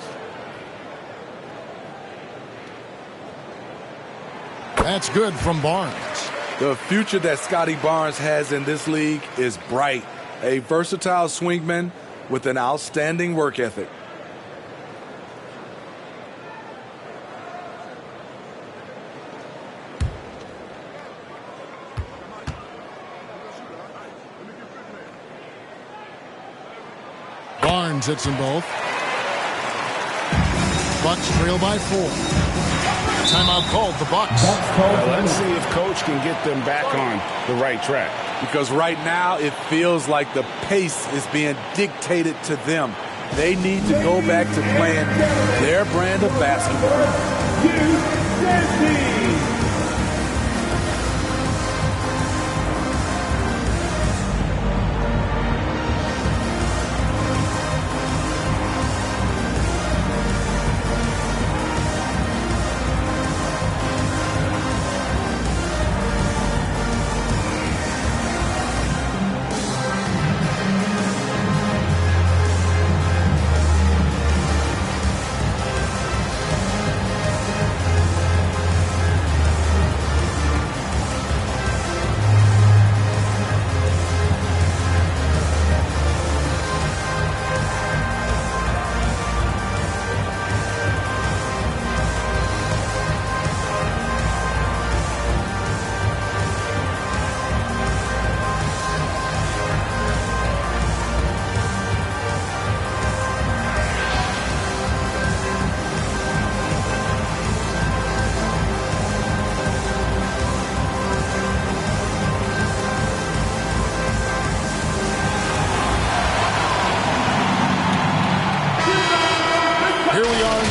That's good from Barnes. The future that Scotty Barnes has in this league is bright. A versatile swingman with an outstanding work ethic. Barnes hits them both. Bucks trail by 4. Timeout called, the Bucks. Let's see if Coach can get them back on the right track. Because right now it feels like the pace is being dictated to them. They need to go back to playing their brand of basketball.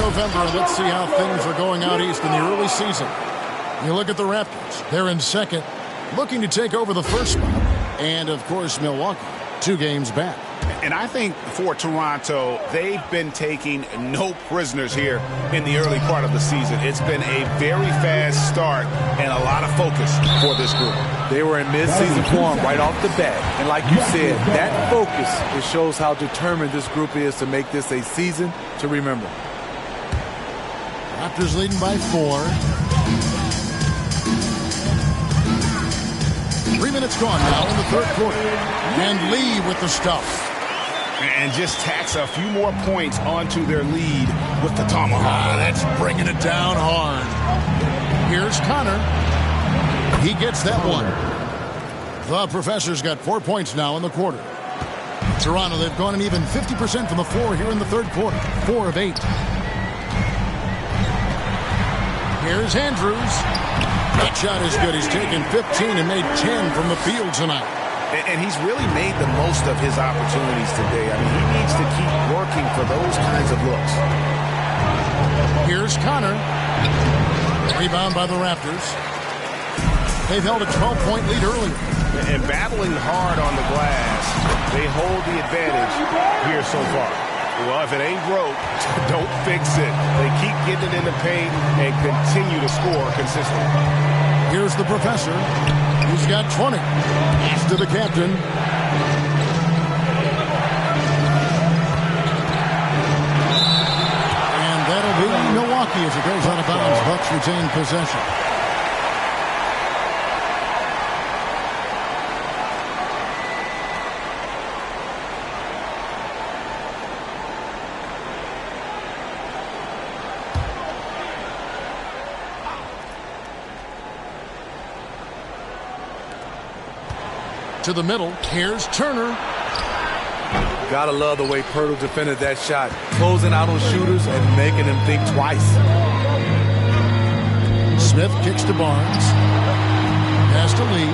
November. Let's see how things are going out east in the early season. You look at the Raptors. They're in second, looking to take over the first spot. And, of course, Milwaukee, 2 games back. And I think for Toronto, they've been taking no prisoners here in the early part of the season. It's been a very fast start and a lot of focus for this group. They were in mid-season form right off the bat. And like you said, that focus, it shows how determined this group is to make this a season to remember. Raptors leading by 4. 3 minutes gone now in the third quarter. And Lee with the stuff. And just tacks a few more points onto their lead with the tomahawk. That's bringing it down hard. Here's Connor. He gets that one. The Professor's got 4 points now in the quarter. Toronto, they've gone an even 50% from the floor here in the third quarter. 4 of 8. Here's Andrews. That shot is good. He's taken 15 and made 10 from the field tonight. And he's really made the most of his opportunities today. I mean, he needs to keep working for those kinds of looks. Here's Connor. Rebound by the Raptors. They've held a 12-point lead earlier. And battling hard on the glass, they hold the advantage here so far. Well, if it ain't broke, don't fix it. They keep getting it in the paint and continue to score consistently. Here's the Professor. He's got 20. He's to the captain. And that'll be Milwaukee as it goes out of bounds. Bucks retain possession. To the middle. Here's Turner. Gotta love the way Poeltl defended that shot. Closing out on shooters and making them think twice. Smith kicks to Barnes. Pass to Lee.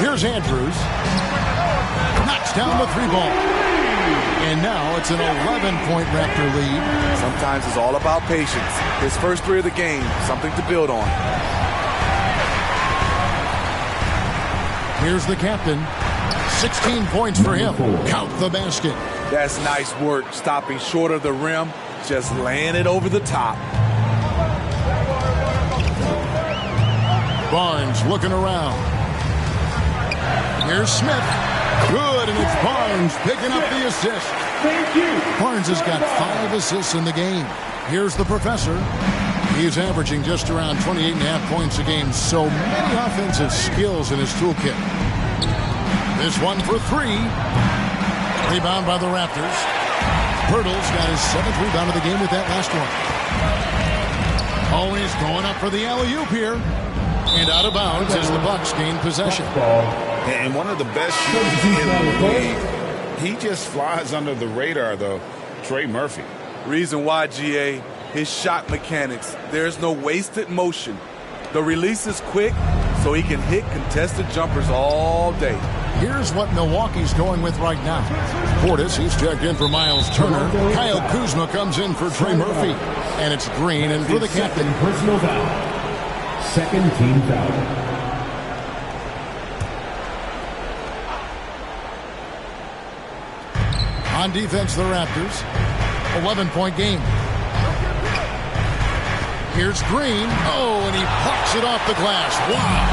Here's Andrews. Knocks down the 3-ball. And now it's an 11-point Raptor lead. Sometimes it's all about patience. His first 3 of the game, something to build on. Here's the captain. 16 points for him. Count the basket. That's nice work, stopping short of the rim, just laying it over the top. Barnes looking around. Here's Smith. Good, and it's Barnes picking up the assist. Thank you. Barnes has got 5 assists in the game. Here's the Professor. He's averaging just around 28.5 points a game. So many offensive skills in his toolkit. This one for 3. Rebound by the Raptors. Poeltl's got his 7th rebound of the game with that last one. Always going up for the alley-oop here. And out of bounds as the Bucks gain possession. And one of the best shooters in the league. He just flies under the radar, though. Trey Murphy. Reason why, GA, his shot mechanics. There's no wasted motion. The release is quick, so he can hit contested jumpers all day. Here's what Milwaukee's going with right now. Portis, he's checked in for Miles Turner. Kyle Kuzma comes in for Trey Murphy. And it's Green in for the captain. Personal foul. Second team foul. On defense, the Raptors. 11-point game. Here's Green. Oh, and he pops it off the glass. Wow.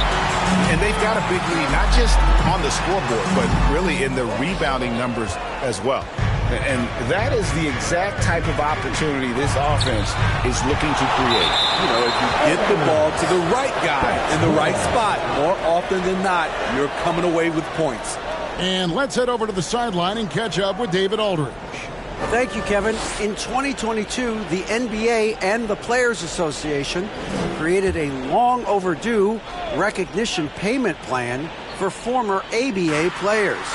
And they've got a big lead, not just on the scoreboard, but really in the rebounding numbers as well. And that is the exact type of opportunity this offense is looking to create. You know, if you get the ball to the right guy in the right spot, more often than not, you're coming away with points. And let's head over to the sideline and catch up with David Aldridge. Thank you, Kevin. In 2022, the NBA and the Players Association created a long overdue recognition payment plan for former ABA players.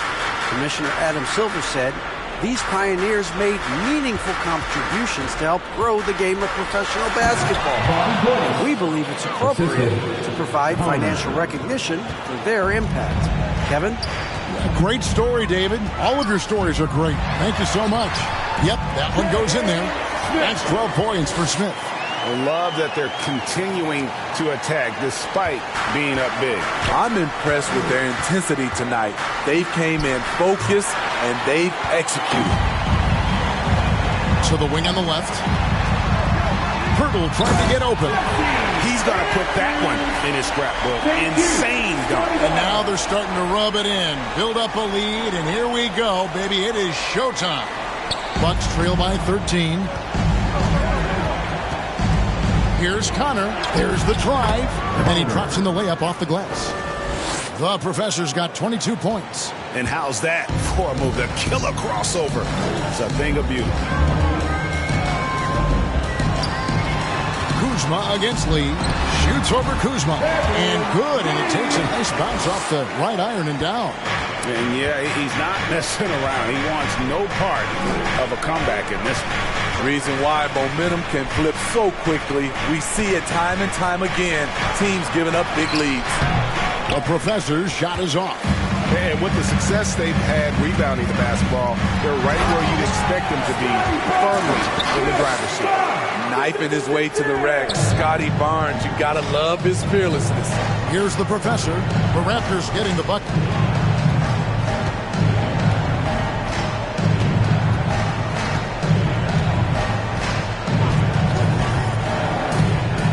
Commissioner Adam Silver said these pioneers made meaningful contributions to help grow the game of professional basketball. We believe it's appropriate to provide financial recognition for their impact. Kevin? Great story, David. All of your stories are great. Thank you so much. Yep, that one goes in there. That's 12 points for Smith. Love that they're continuing to attack despite being up big. I'm impressed with their intensity tonight. They've came in focused and they've executed. To the wing on the left. Pirtle trying to get open. He's going to put that one in his scrapbook. Insane dunk. And now they're starting to rub it in. Build up a lead, and here we go, baby. It is showtime. Bucks trail by 13. Here's Connor. There's the drive. And he drops in the layup off the glass. The Professor's got 22 points. And how's that for a move? The killer crossover. It's a thing of beauty. Kuzma against Lee. Shoots over Kuzma. And good. And it takes a nice bounce off the right iron and down. And yeah, he's not messing around. He wants no part of a comeback in this one. Reason why momentum can flip so quickly. We see it time and time again. Teams giving up big leads. The Professor's shot is off. And with the success they've had rebounding the basketball, they're right where you'd expect them to be, firmly in the driver's seat. Knifing his way to the rack. Scotty Barnes, you gotta love his fearlessness. Here's the Professor. The Raptors getting the bucket.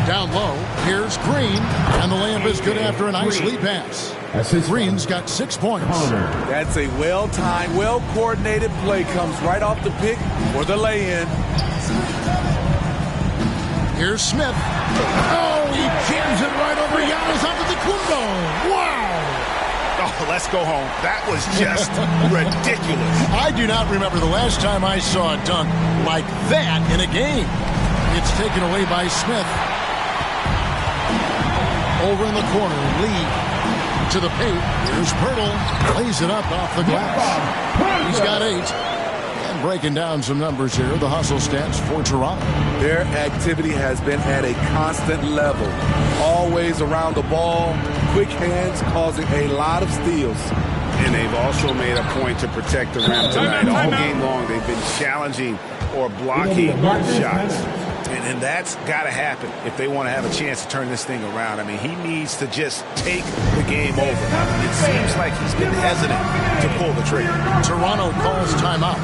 Down low, here's Green, and the layup is good after a nice lead pass. Green's got 6 points. That's a well-timed, well-coordinated play. Comes right off the pick for the lay-in. Here's Smith. Oh, he jams it right over Giannis Antetokounmpo. Wow! Oh, let's go home. That was just ridiculous. I do not remember the last time I saw a dunk like that in a game. It's taken away by Smith. Over in the corner, Lee to the paint. Here's Pirtle. Lays it up off the glass. He's got 8. And breaking down some numbers here, the hustle stats for Toronto. Their activity has been at a constant level. Always around the ball. Quick hands causing a lot of steals. And they've also made a point to protect the rim tonight. All game long, they've been challenging or blocking shots. And that's got to happen if they want to have a chance to turn this thing around. I mean, he needs to just take the game over. It seems like he's been hesitant to pull the trigger. Toronto calls timeout.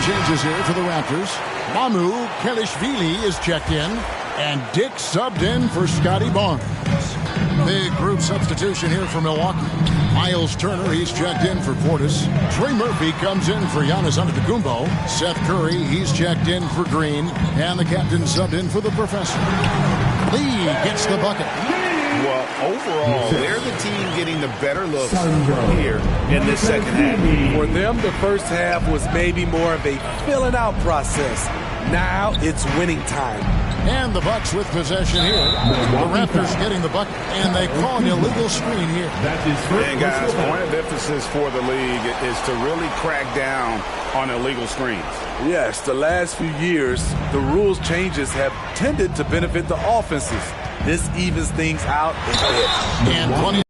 Changes here for the Raptors. Mamu Kelishvili is checked in, and Dick subbed in for Scotty Barnes. Big group substitution here for Milwaukee. Miles Turner, he's checked in for Portis. Trey Murphy comes in for Giannis Antetokounmpo. Seth Curry, he's checked in for Green, and the captain subbed in for the Professor. Lee gets the bucket. Well, overall, they're the team getting the better looks here in this second half. For them, the first half was maybe more of a filling out process. Now it's winning time. And the Bucks with possession here. The Raptors getting the bucket, and they call an illegal screen here. And guys, point of emphasis for the league is to really crack down on illegal screens. Yes, the last few years, the rules changes have tended to benefit the offenses. This evens things out a bit. And 20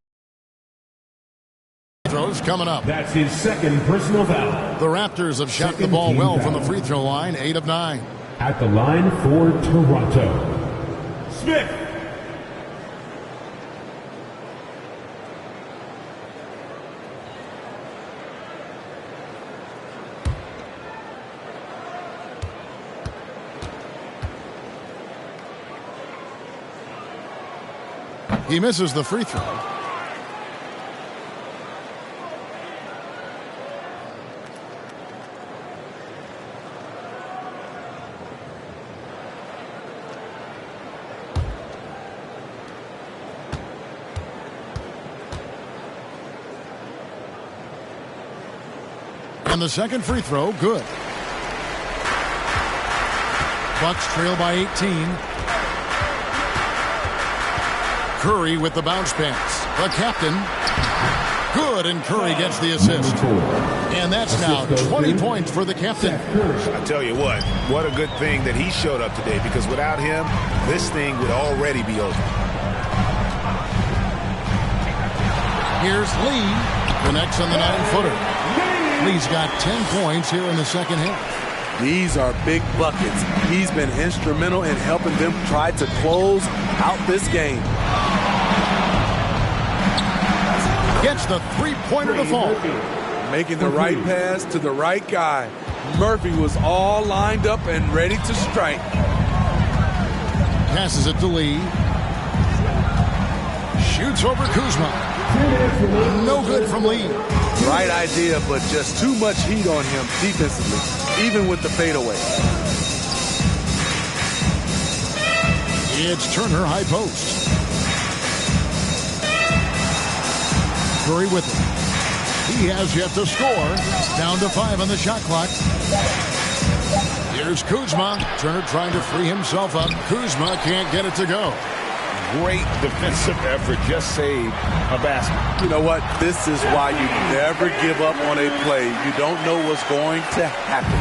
throws coming up. That's his second personal foul. The Raptors have shot the ball well from the free throw line, 8 of 9. At the line for Toronto, Smith. He misses the free throw. And the second free throw, good. Bucks trail by 18. Curry with the bounce pass. The captain. Good, and Curry gets the assist. And that's now 20 points for the captain. I tell you what a good thing that he showed up today, because without him, this thing would already be over. Here's Lee. Connects on the 9-footer. Lee's got 10 points here in the second half. These are big buckets. He's been instrumental in helping them try to close out this game. Gets the three-pointer to fall. Making the right pass to the right guy. Murphy was all lined up and ready to strike. Passes it to Lee. Shoots over Kuzma. No good from Lee. Right idea, but just too much heat on him defensively, even with the fadeaway. It's Turner, high post. Curry with it. He has yet to score. Down to 5 on the shot clock. Here's Kuzma. Turner trying to free himself up. Kuzma can't get it to go. Great defensive effort. Just saved a basket. You know what? This is why you never give up on a play. You don't know what's going to happen.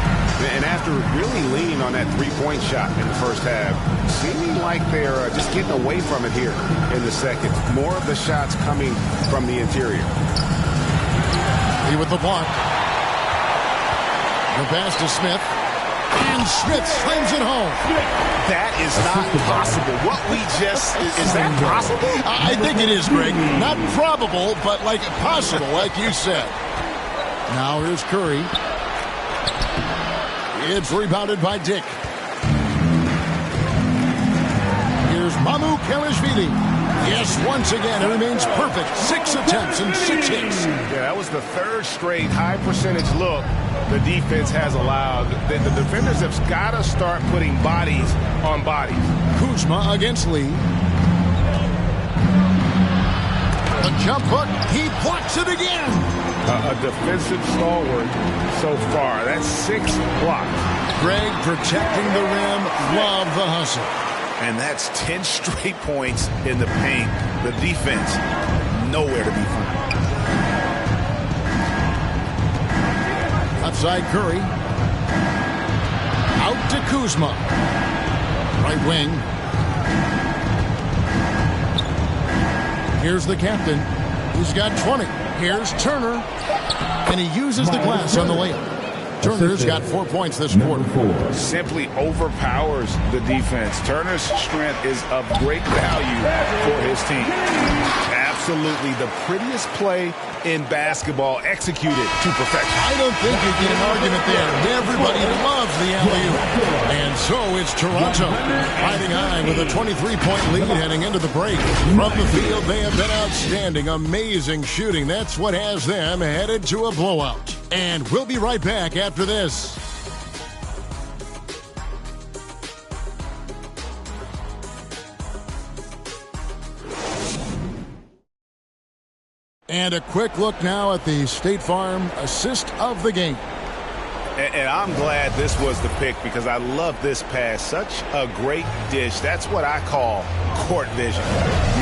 And after really leaning on that three-point shot in the first half, seeming like they're just getting away from it here in the second. More of the shots coming from the interior. He with the block. The pass to Smith. And Smith slams it home. That is not possible. What we just... Is that possible? I think it is, Greg. Not probable, but like possible, like you said. Now here's Curry. It's rebounded by Dick. Here's Mamu Kelishvili. Yes, once again, it remains perfect. 6 attempts and 6 hits. Yeah, that was the third straight high-percentage look the defense has allowed. The defenders have got to start putting bodies on bodies. Kuzma against Lee. A jump hook. He blocks it again. A defensive stalwart so far. That's 6 blocks. Greg protecting the rim. Love the hustle. And that's 10 straight points in the paint. The defense, nowhere to be found. Outside Curry. Out to Kuzma. Right wing. Here's the captain. He's got 20. Here's Turner. And he uses the glass on the layup. Turner's got 4 points this quarter. Simply overpowers the defense. Turner's strength is of great value for his team. Absolutely the prettiest play in basketball, executed to perfection. I don't think you get an argument there. Everybody loves the alley-oop. And so it's Toronto riding high with a 23-point lead heading into the break. From the field, they have been outstanding. Amazing shooting. That's what has them headed to a blowout. And we'll be right back after this. And a quick look now at the State Farm assist of the game. And I'm glad this was the pick because I love this pass. Such a great dish. That's what I call court vision.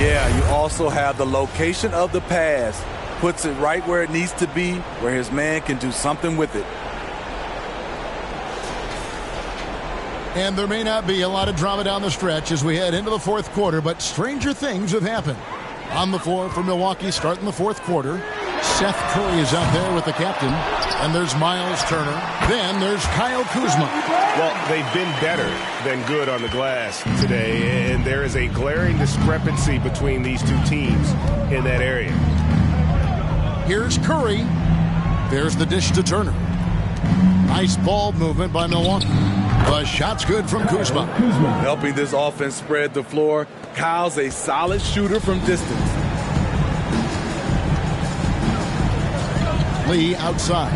Yeah, you also have the location of the pass. Puts it right where it needs to be, where his man can do something with it. And there may not be a lot of drama down the stretch as we head into the fourth quarter, but stranger things have happened. On the floor for Milwaukee starting the fourth quarter. Seth Curry is out there with the captain. And there's Miles Turner. Then there's Kyle Kuzma. Well, they've been better than good on the glass today, and there is a glaring discrepancy between these two teams in that area. Here's Curry. There's the dish to Turner. Nice ball movement by Milwaukee. The shot's good from Kuzma. Helping this offense spread the floor. Kyle's a solid shooter from distance. Lee outside.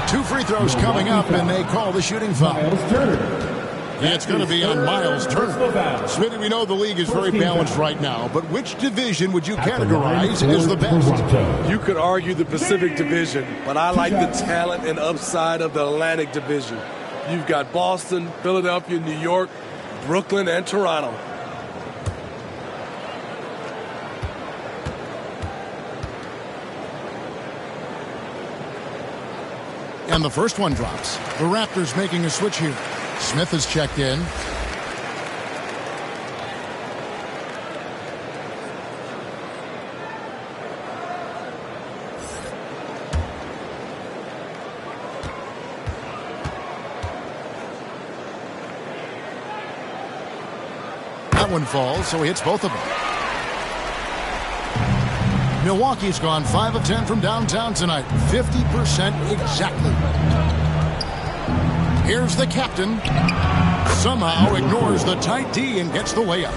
2 free throws coming up, and they call the shooting foul. It's going to be on Miles Turner. Smitty, we know the league is very balanced right now, but which division would you categorize as the best? You could argue the Pacific Division, but I like the talent and upside of the Atlantic Division. You've got Boston, Philadelphia, New York, Brooklyn, and Toronto. And the first one drops. The Raptors making a switch here. Smith has checked in. That one falls, so he hits both of them. Milwaukee's gone 5 of 10 from downtown tonight. 50% exactly. Here's the captain. Somehow ignores the tight D and gets the layup.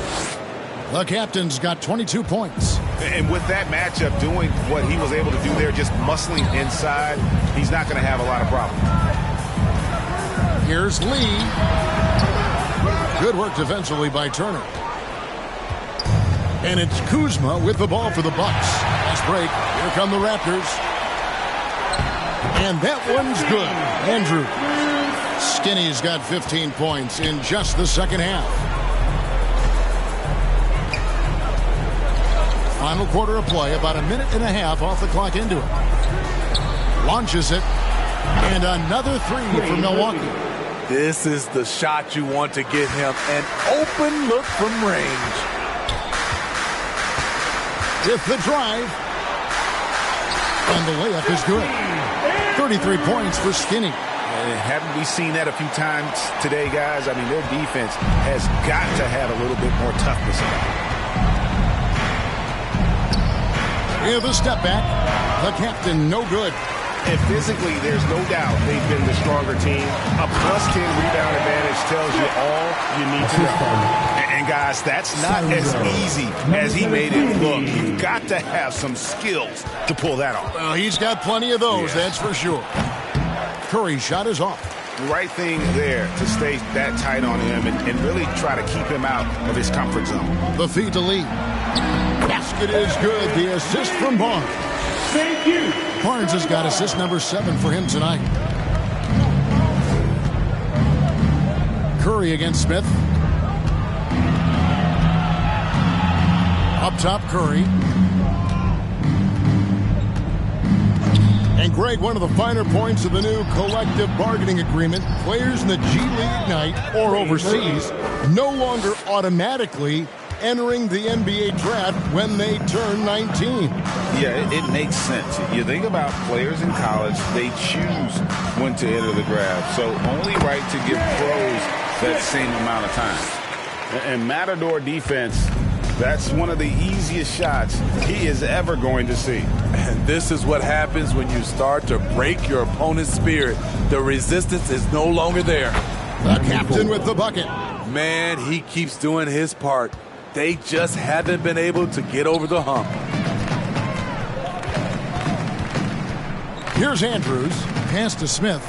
The captain's got 22 points. And with that matchup, doing what he was able to do there, just muscling inside, he's not going to have a lot of problems. Here's Lee. Good work defensively by Turner. And it's Kuzma with the ball for the Bucks. Fast break. Here come the Raptors. And that one's good. Andrew. Skinny's got 15 points in just the second half. Final quarter of play, about a minute and a half off the clock into it. Launches it. And another three for Milwaukee. This is the shot you want to get him. An open look from range. With the drive. And the layup is good. 33 points for Skinny. And haven't we seen that a few times today, guys? I mean, their defense has got to have a little bit more toughness about it. Here's the step back. The captain, no good. And physically, there's no doubt they've been the stronger team. A +10 rebound advantage tells you all you need to know. And guys, that's not as easy as he made it look. You've got to have some skills to pull that off. Well, he's got plenty of those, that's for sure. Curry's shot is off. The right thing there to stay that tight on him and really try to keep him out of his comfort zone. The feed to Lee. Basket is good. The assist from Barnes. Thank you. Barnes has got assist number 7 for him tonight. Curry against Smith. Up top, Curry. And Greg, one of the finer points of the new collective bargaining agreement, players in the G League Ignite or overseas no longer automatically entering the NBA draft when they turn 19. Yeah, it makes sense. You think about players in college, they choose when to enter the draft. So only right to give pros that same amount of time. And Matador defense, that's one of the easiest shots he is ever going to see. And this is what happens when you start to break your opponent's spirit. The resistance is no longer there. The captain with the bucket. Man, he keeps doing his part. They just haven't been able to get over the hump. Here's Andrews. Pass to Smith.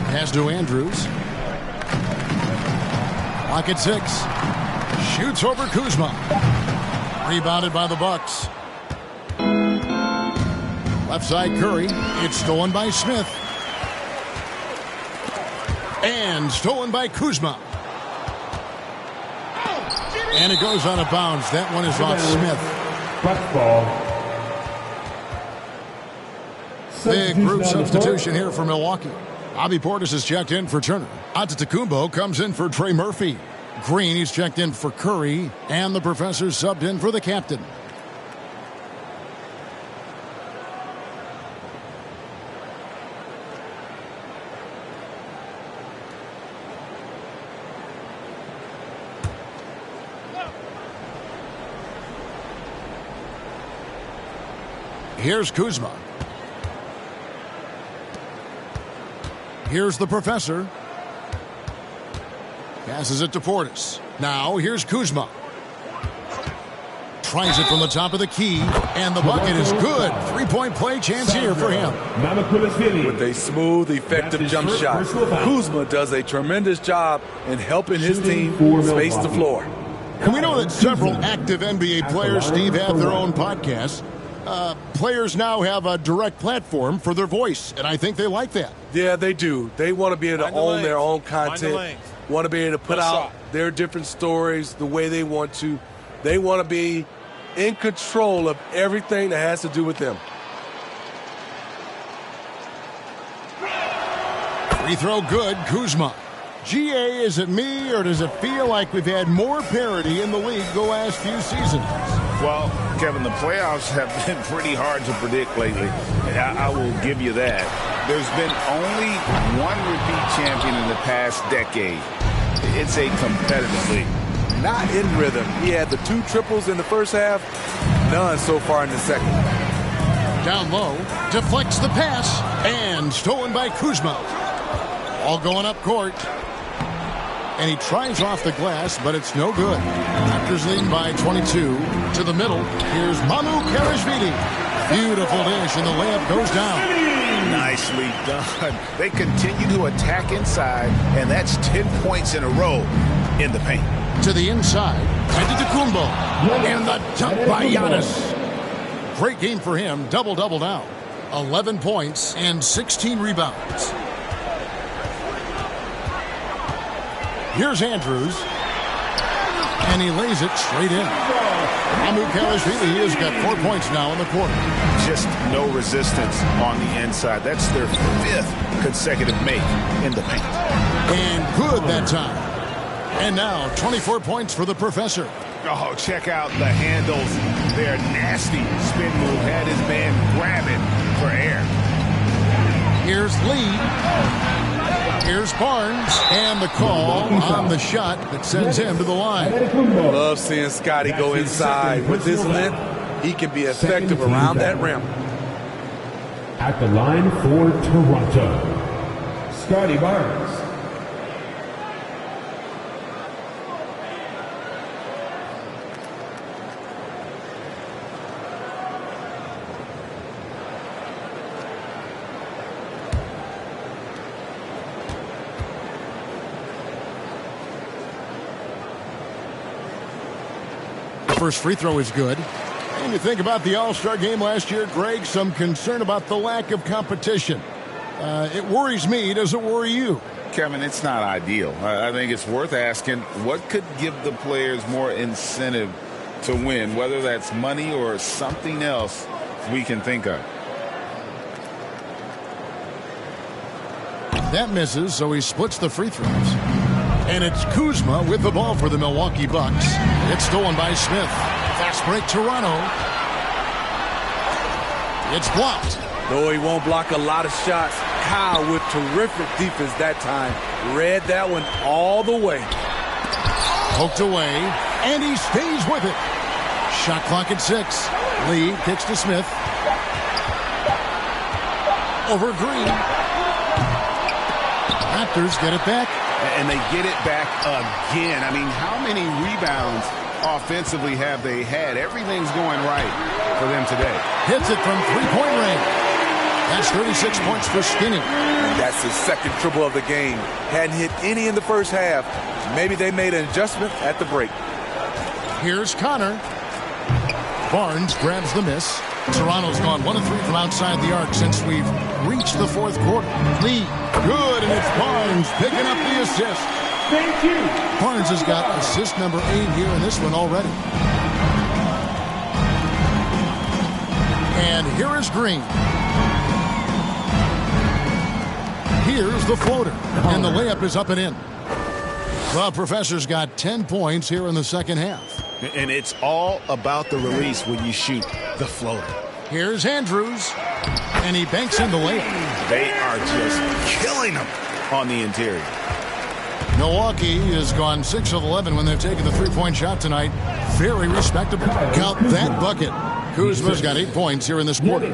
Pass to Andrews. Lock at 6. Shoots over Kuzma. Rebounded by the Bucks. Left side Curry. It's stolen by Smith. And stolen by Kuzma. And it goes out of bounds. That one is off Smith. Big group substitution here for Milwaukee. Bobby Portis has checked in for Turner. Antetokounmpo comes in for Trey Murphy. Green, he's checked in for Curry. And the professor subbed in for the captain. Here's Kuzma. Here's the professor. Passes it to Portis. Now here's Kuzma. Tries it from the top of the key, and the bucket is good. 3-point play chance here for him. With a smooth, effective jump shot, Kuzma does a tremendous job in helping his team space the floor. And we know that several active NBA players, Steve, have their own podcasts. Players now have a direct platform for their voice, and I think they like that. Yeah, they do. They want to be able to own their own content, want to be able to put out their different stories the way they want to. They want to be in control of everything that has to do with them. Free throw good, Kuzma. GA, is it me, or does it feel like we've had more parity in the league the last few seasons? Well, Kevin, the playoffs have been pretty hard to predict lately. I will give you that. There's been only one repeat champion in the past decade. It's a competitive league. Not in rhythm. He had the 2 triples in the first half, none so far in the second. Down low, deflects the pass, and stolen by Kuzma. All going up court. And he tries off the glass, but it's no good. Raptors lead by 22. To the middle, here's Mamu Karashvili. Beautiful dish, and the layup goes down. Nicely done. They continue to attack inside, and that's 10 points in a row in the paint. To the inside, Antetokounmpo, and the dunk by Giannis. Great game for him, double-double now. 11 points and 16 rebounds. Here's Andrews, and he lays it straight in. Mamu Karashvili has got 4 points now in the quarter. Just no resistance on the inside. That's their 5th consecutive make in the paint. And good that time. And now 24 points for the professor. Oh, check out the handles. Their nasty spin move had his man grabbing for air. Here's Lee. Here's Barnes, and the call on the shot that sends him to the line. Love seeing Scotty go inside. With his length, he can be effective around that rim. At the line for Toronto, Scotty Barnes. First free throw is good. And you think about the All-Star game last year, Greg, some concern about the lack of competition. It worries me. Does it worry you? Kevin, it's not ideal. I think it's worth asking what could give the players more incentive to win, whether that's money or something else we can think of. That misses, so he splits the free throws. And it's Kuzma with the ball for the Milwaukee Bucks. It's stolen by Smith. Fast break Toronto. It's blocked. Though he won't block a lot of shots, Kyle with terrific defense that time. Read that one all the way. Poked away, and he stays with it. Shot clock at 6. Lee kicks to Smith. Over Green. Raptors get it back. And they get it back again. I mean, how many rebounds offensively have they had? Everything's going right for them today. Hits it from three-point range. That's 36 points for Skinny. And that's his second triple of the game. Hadn't hit any in the first half. Maybe they made an adjustment at the break. Here's Connor. Barnes grabs the miss. Toronto's gone 1 of 3 from outside the arc since we've reached the fourth quarter. Lee, good, and it's Barnes picking up the assist. Thank you. Barnes has got assist number 8 here in this one already. And here is Green. Here's the floater, and the layup is up and in. The professor's got 10 points here in the second half. And it's all about the release when you shoot the floater. Here's Andrews, and he banks in the layup. They are just killing them on the interior. Milwaukee has gone 6 of 11 when they've taken the three-point shot tonight. Very respectable. Count that bucket. Kuzma's got 8 points here in this quarter.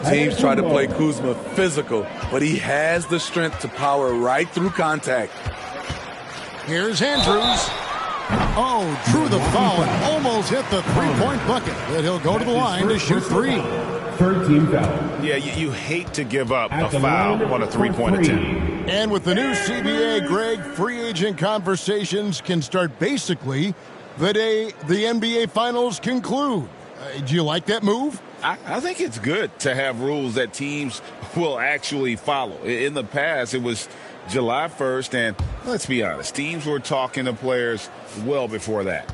Teams try to play Kuzma physical, but he has the strength to power right through contact. Here's Andrews. Oh, drew the foul and almost hit the three-point bucket. But he'll go to the line to shoot 3. Third team foul. Yeah, you hate to give up a foul on a three-point attempt. And with the new CBA, Greg, free agent conversations can start basically the day the NBA Finals conclude. Do you like that move? I think it's good to have rules that teams will actually follow. In the past, it was July 1st, and let's be honest, teams were talking to players well before that.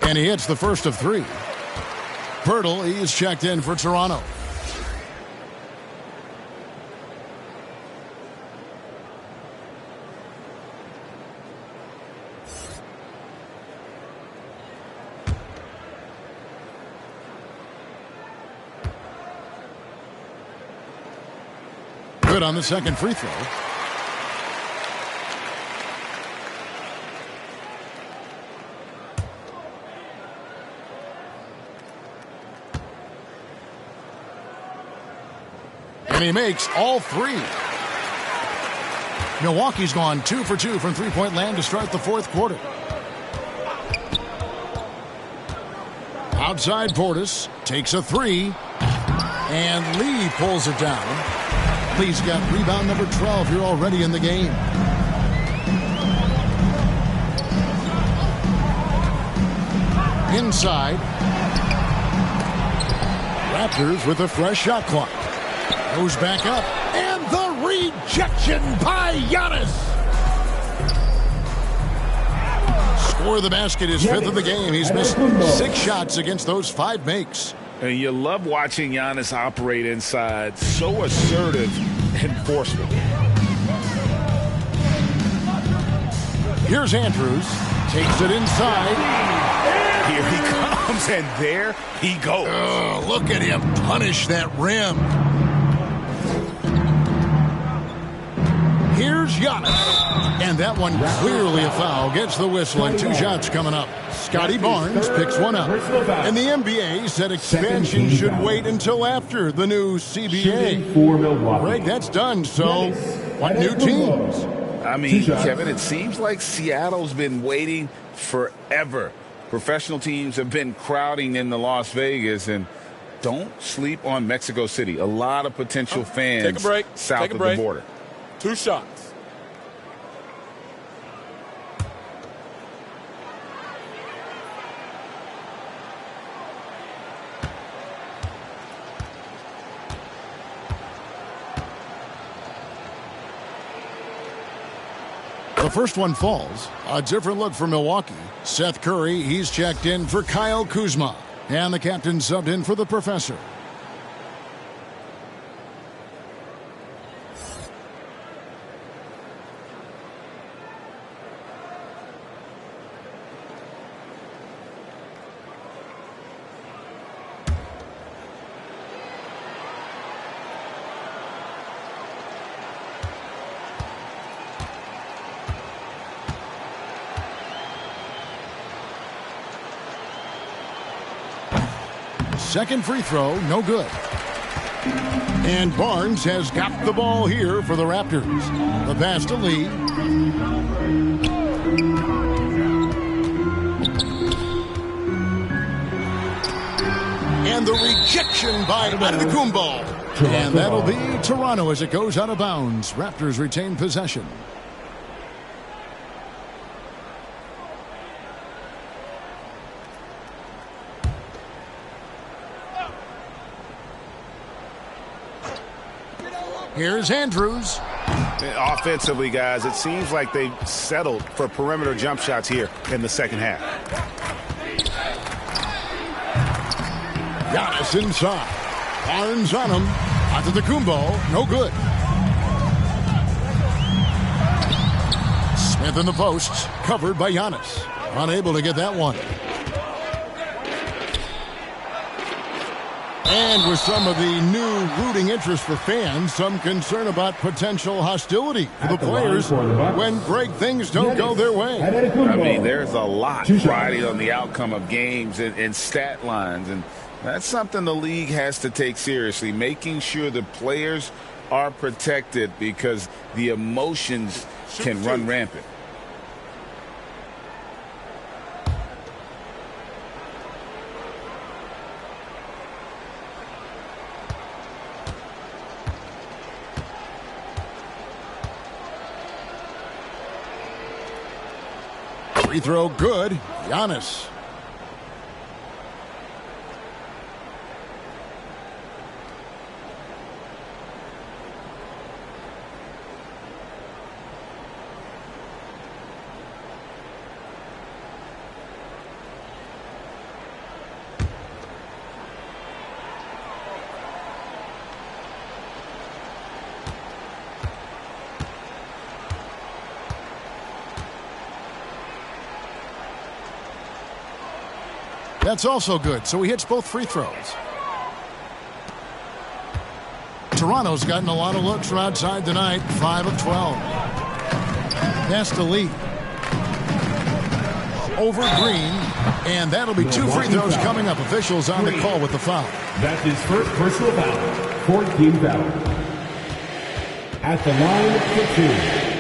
And he hits the first of 3. Pirtle, he is checked in for Toronto. Good on the second free throw. And he makes all 3. Milwaukee's gone 2 for 2 from three-point land to start the fourth quarter. Outside Portis takes a 3. And Lee pulls it down. Lee's got rebound number 12 here already in the game. Inside. Raptors with a fresh shot clock. Goes back up. And the rejection by Giannis. Score the basket, his 5th of the game. He's missed 6 shots against those 5 makes. And you love watching Giannis operate inside. So assertive and forceful. Here's Andrews. Takes it inside. Here he comes, and there he goes. Oh, look at him punish that rim. Here's Giannis. And that one clearly a foul. Gets the whistle and 2 shots coming up. Scotty Barnes picks one up. And the NBA said expansion should wait until after the new CBA. Greg, that's done. So what new teams? I mean, Kevin, it seems like Seattle's been waiting forever. Professional teams have been crowding into Las Vegas, and don't sleep on Mexico City. A lot of potential fans Take a break. south Take a of break. the border. 2 shots. The first one falls. A different look for Milwaukee. Seth Curry, he's checked in for Kyle Kuzma. And the captain subbed in for the professor. Second free throw, no good. And Barnes has got the ball here for the Raptors. The pass to Lee. And the rejection by Antetokounmpo. And that'll be Toronto as it goes out of bounds. Raptors retain possession. Here's Andrews. Offensively, guys, it seems like they've settled for perimeter jump shots here in the second half. Giannis inside. Barnes on him. Antetokounmpo, no good. Smith in the post, covered by Giannis. Unable to get that one. And with some of the new rooting interest for fans, some concern about potential hostility for the players when great things don't go their way. I mean, there's a lot riding on the outcome of games and stat lines, and that's something the league has to take seriously, making sure the players are protected because the emotions can run rampant. Free throw good. Giannis. That's also good, so he hits both free throws. Toronto's gotten a lot of looks from outside tonight, 5 of 12. Pass to Lee. Over Green, and that'll be 2 free throws coming up. Officials on the call with the foul. That's his first personal foul, 14 foul. At the line for 2.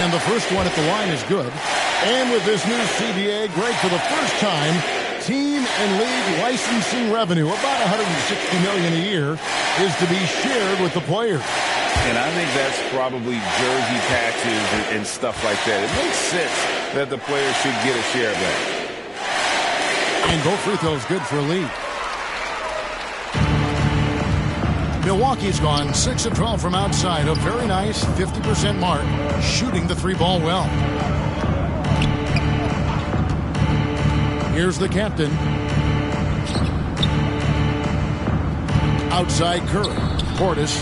And the first one at the line is good. And with this new CBA, Greg, for the first time, team and league licensing revenue, about $160 million a year, is to be shared with the players. And I think that's probably jersey patches and stuff like that. It makes sense that the players should get a share of that. And both free throws good for Lee. Milwaukee's gone 6 of 12 from outside, a very nice 50% mark, shooting the 3-ball well. Here's the captain. Outside Curry. Portis.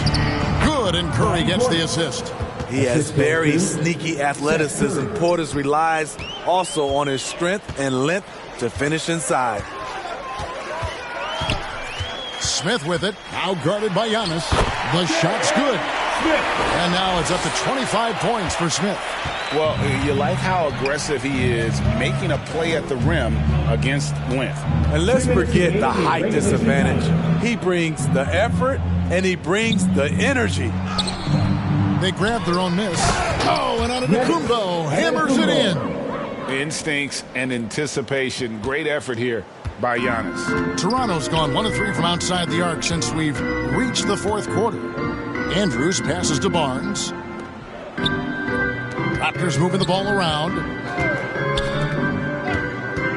Good, and Curry gets the assist. He has very sneaky athleticism. Portis relies also on his strength and length to finish inside. Smith with it, now guarded by Giannis. The shot's good. And now it's up to 25 points for Smith. Well, you like how aggressive he is, making a play at the rim against length. And let's forget the height disadvantage. He brings the effort, and he brings the energy. They grab their own miss. Oh, and Antetokounmpo hammers it in. Instincts and anticipation. Great effort here by Giannis. Toronto's gone 1 of 3 from outside the arc since we've reached the 4th quarter. Andrews passes to Barnes. Raptors moving the ball around.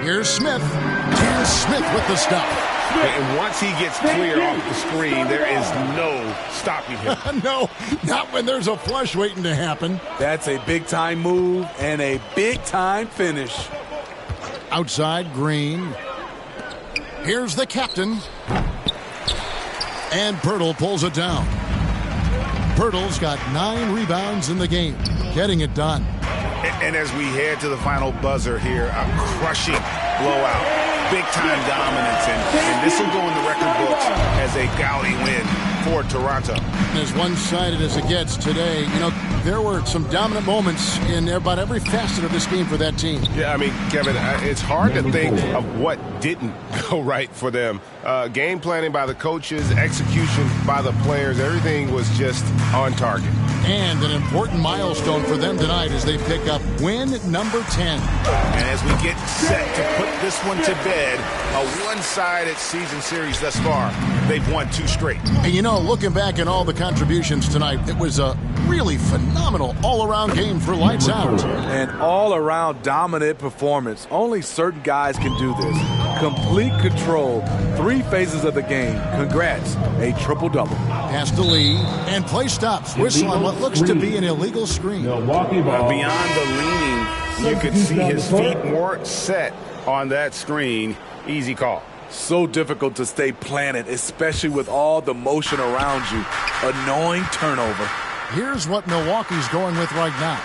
Here's Smith. Here's Smith with the stop. And once he gets clear off the screen, there is no stopping him. No, not when there's a flush waiting to happen. That's a big-time move and a big-time finish. Outside, Green. Here's the captain. And Pirtle pulls it down. Pirtle's got 9 rebounds in the game, getting it done. And as we head to the final buzzer here, a crushing blowout, big-time dominance, and this will go in the record books as a gaudy win for Toronto. As one-sided as it gets today, you know, there were some dominant moments in about every facet of this game for that team. Yeah, I mean, Kevin, it's hard to think of what didn't go right for them. Game planning by the coaches, execution by the players, everything was just on target. And an important milestone for them tonight as they pick up win number 10. And as we get set to put this one to bed, a one-sided season series thus far, they've won 2 straight. And you know, looking back at all the contributions tonight, it was a really phenomenal all-around game for Lights Out. An all-around dominant performance. Only certain guys can do this. Complete control, 3 phases of the game. Congrats, a triple-double. Pass to Lee, and play stops. Whistle on what looks to be an illegal screen. Beyond the leaning, you could see his feet more set on that screen. Easy call. So difficult to stay planted, especially with all the motion around you. Annoying turnover. Here's what Milwaukee's going with right now.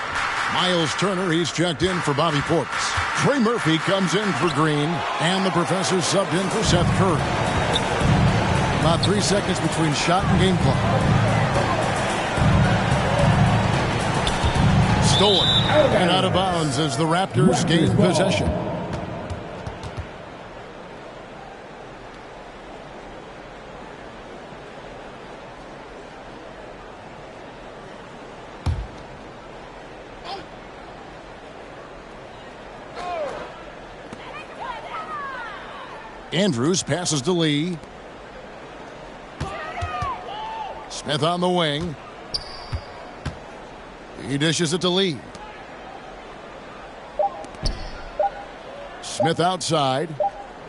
Miles Turner, he's checked in for Bobby Portis. Trey Murphy comes in for Green, and the professor subbed in for Seth Curry. About 3 seconds between shot and game clock. Stolen and out of bounds as the Raptors gain possession. Andrews passes to Lee. Smith on the wing. He dishes it to Lee. Smith outside.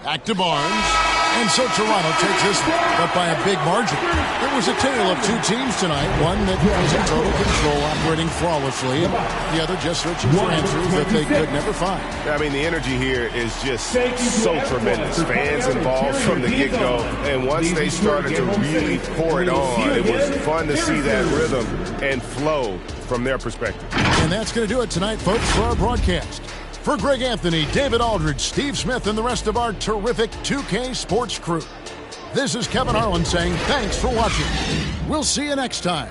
Back to Barnes. And so Toronto takes this one, but by a big margin. It was a tale of two teams tonight. One that was in total control, operating flawlessly, and the other just searching for answers that they could never find. I mean, the energy here is just so tremendous. Fans involved from the get-go, and once they started to really pour it on, it was fun to see that rhythm and flow from their perspective. And that's going to do it tonight, folks, for our broadcast. For Greg Anthony, David Aldridge, Steve Smith, and the rest of our terrific 2K Sports crew, this is Kevin Harlan saying thanks for watching. We'll see you next time.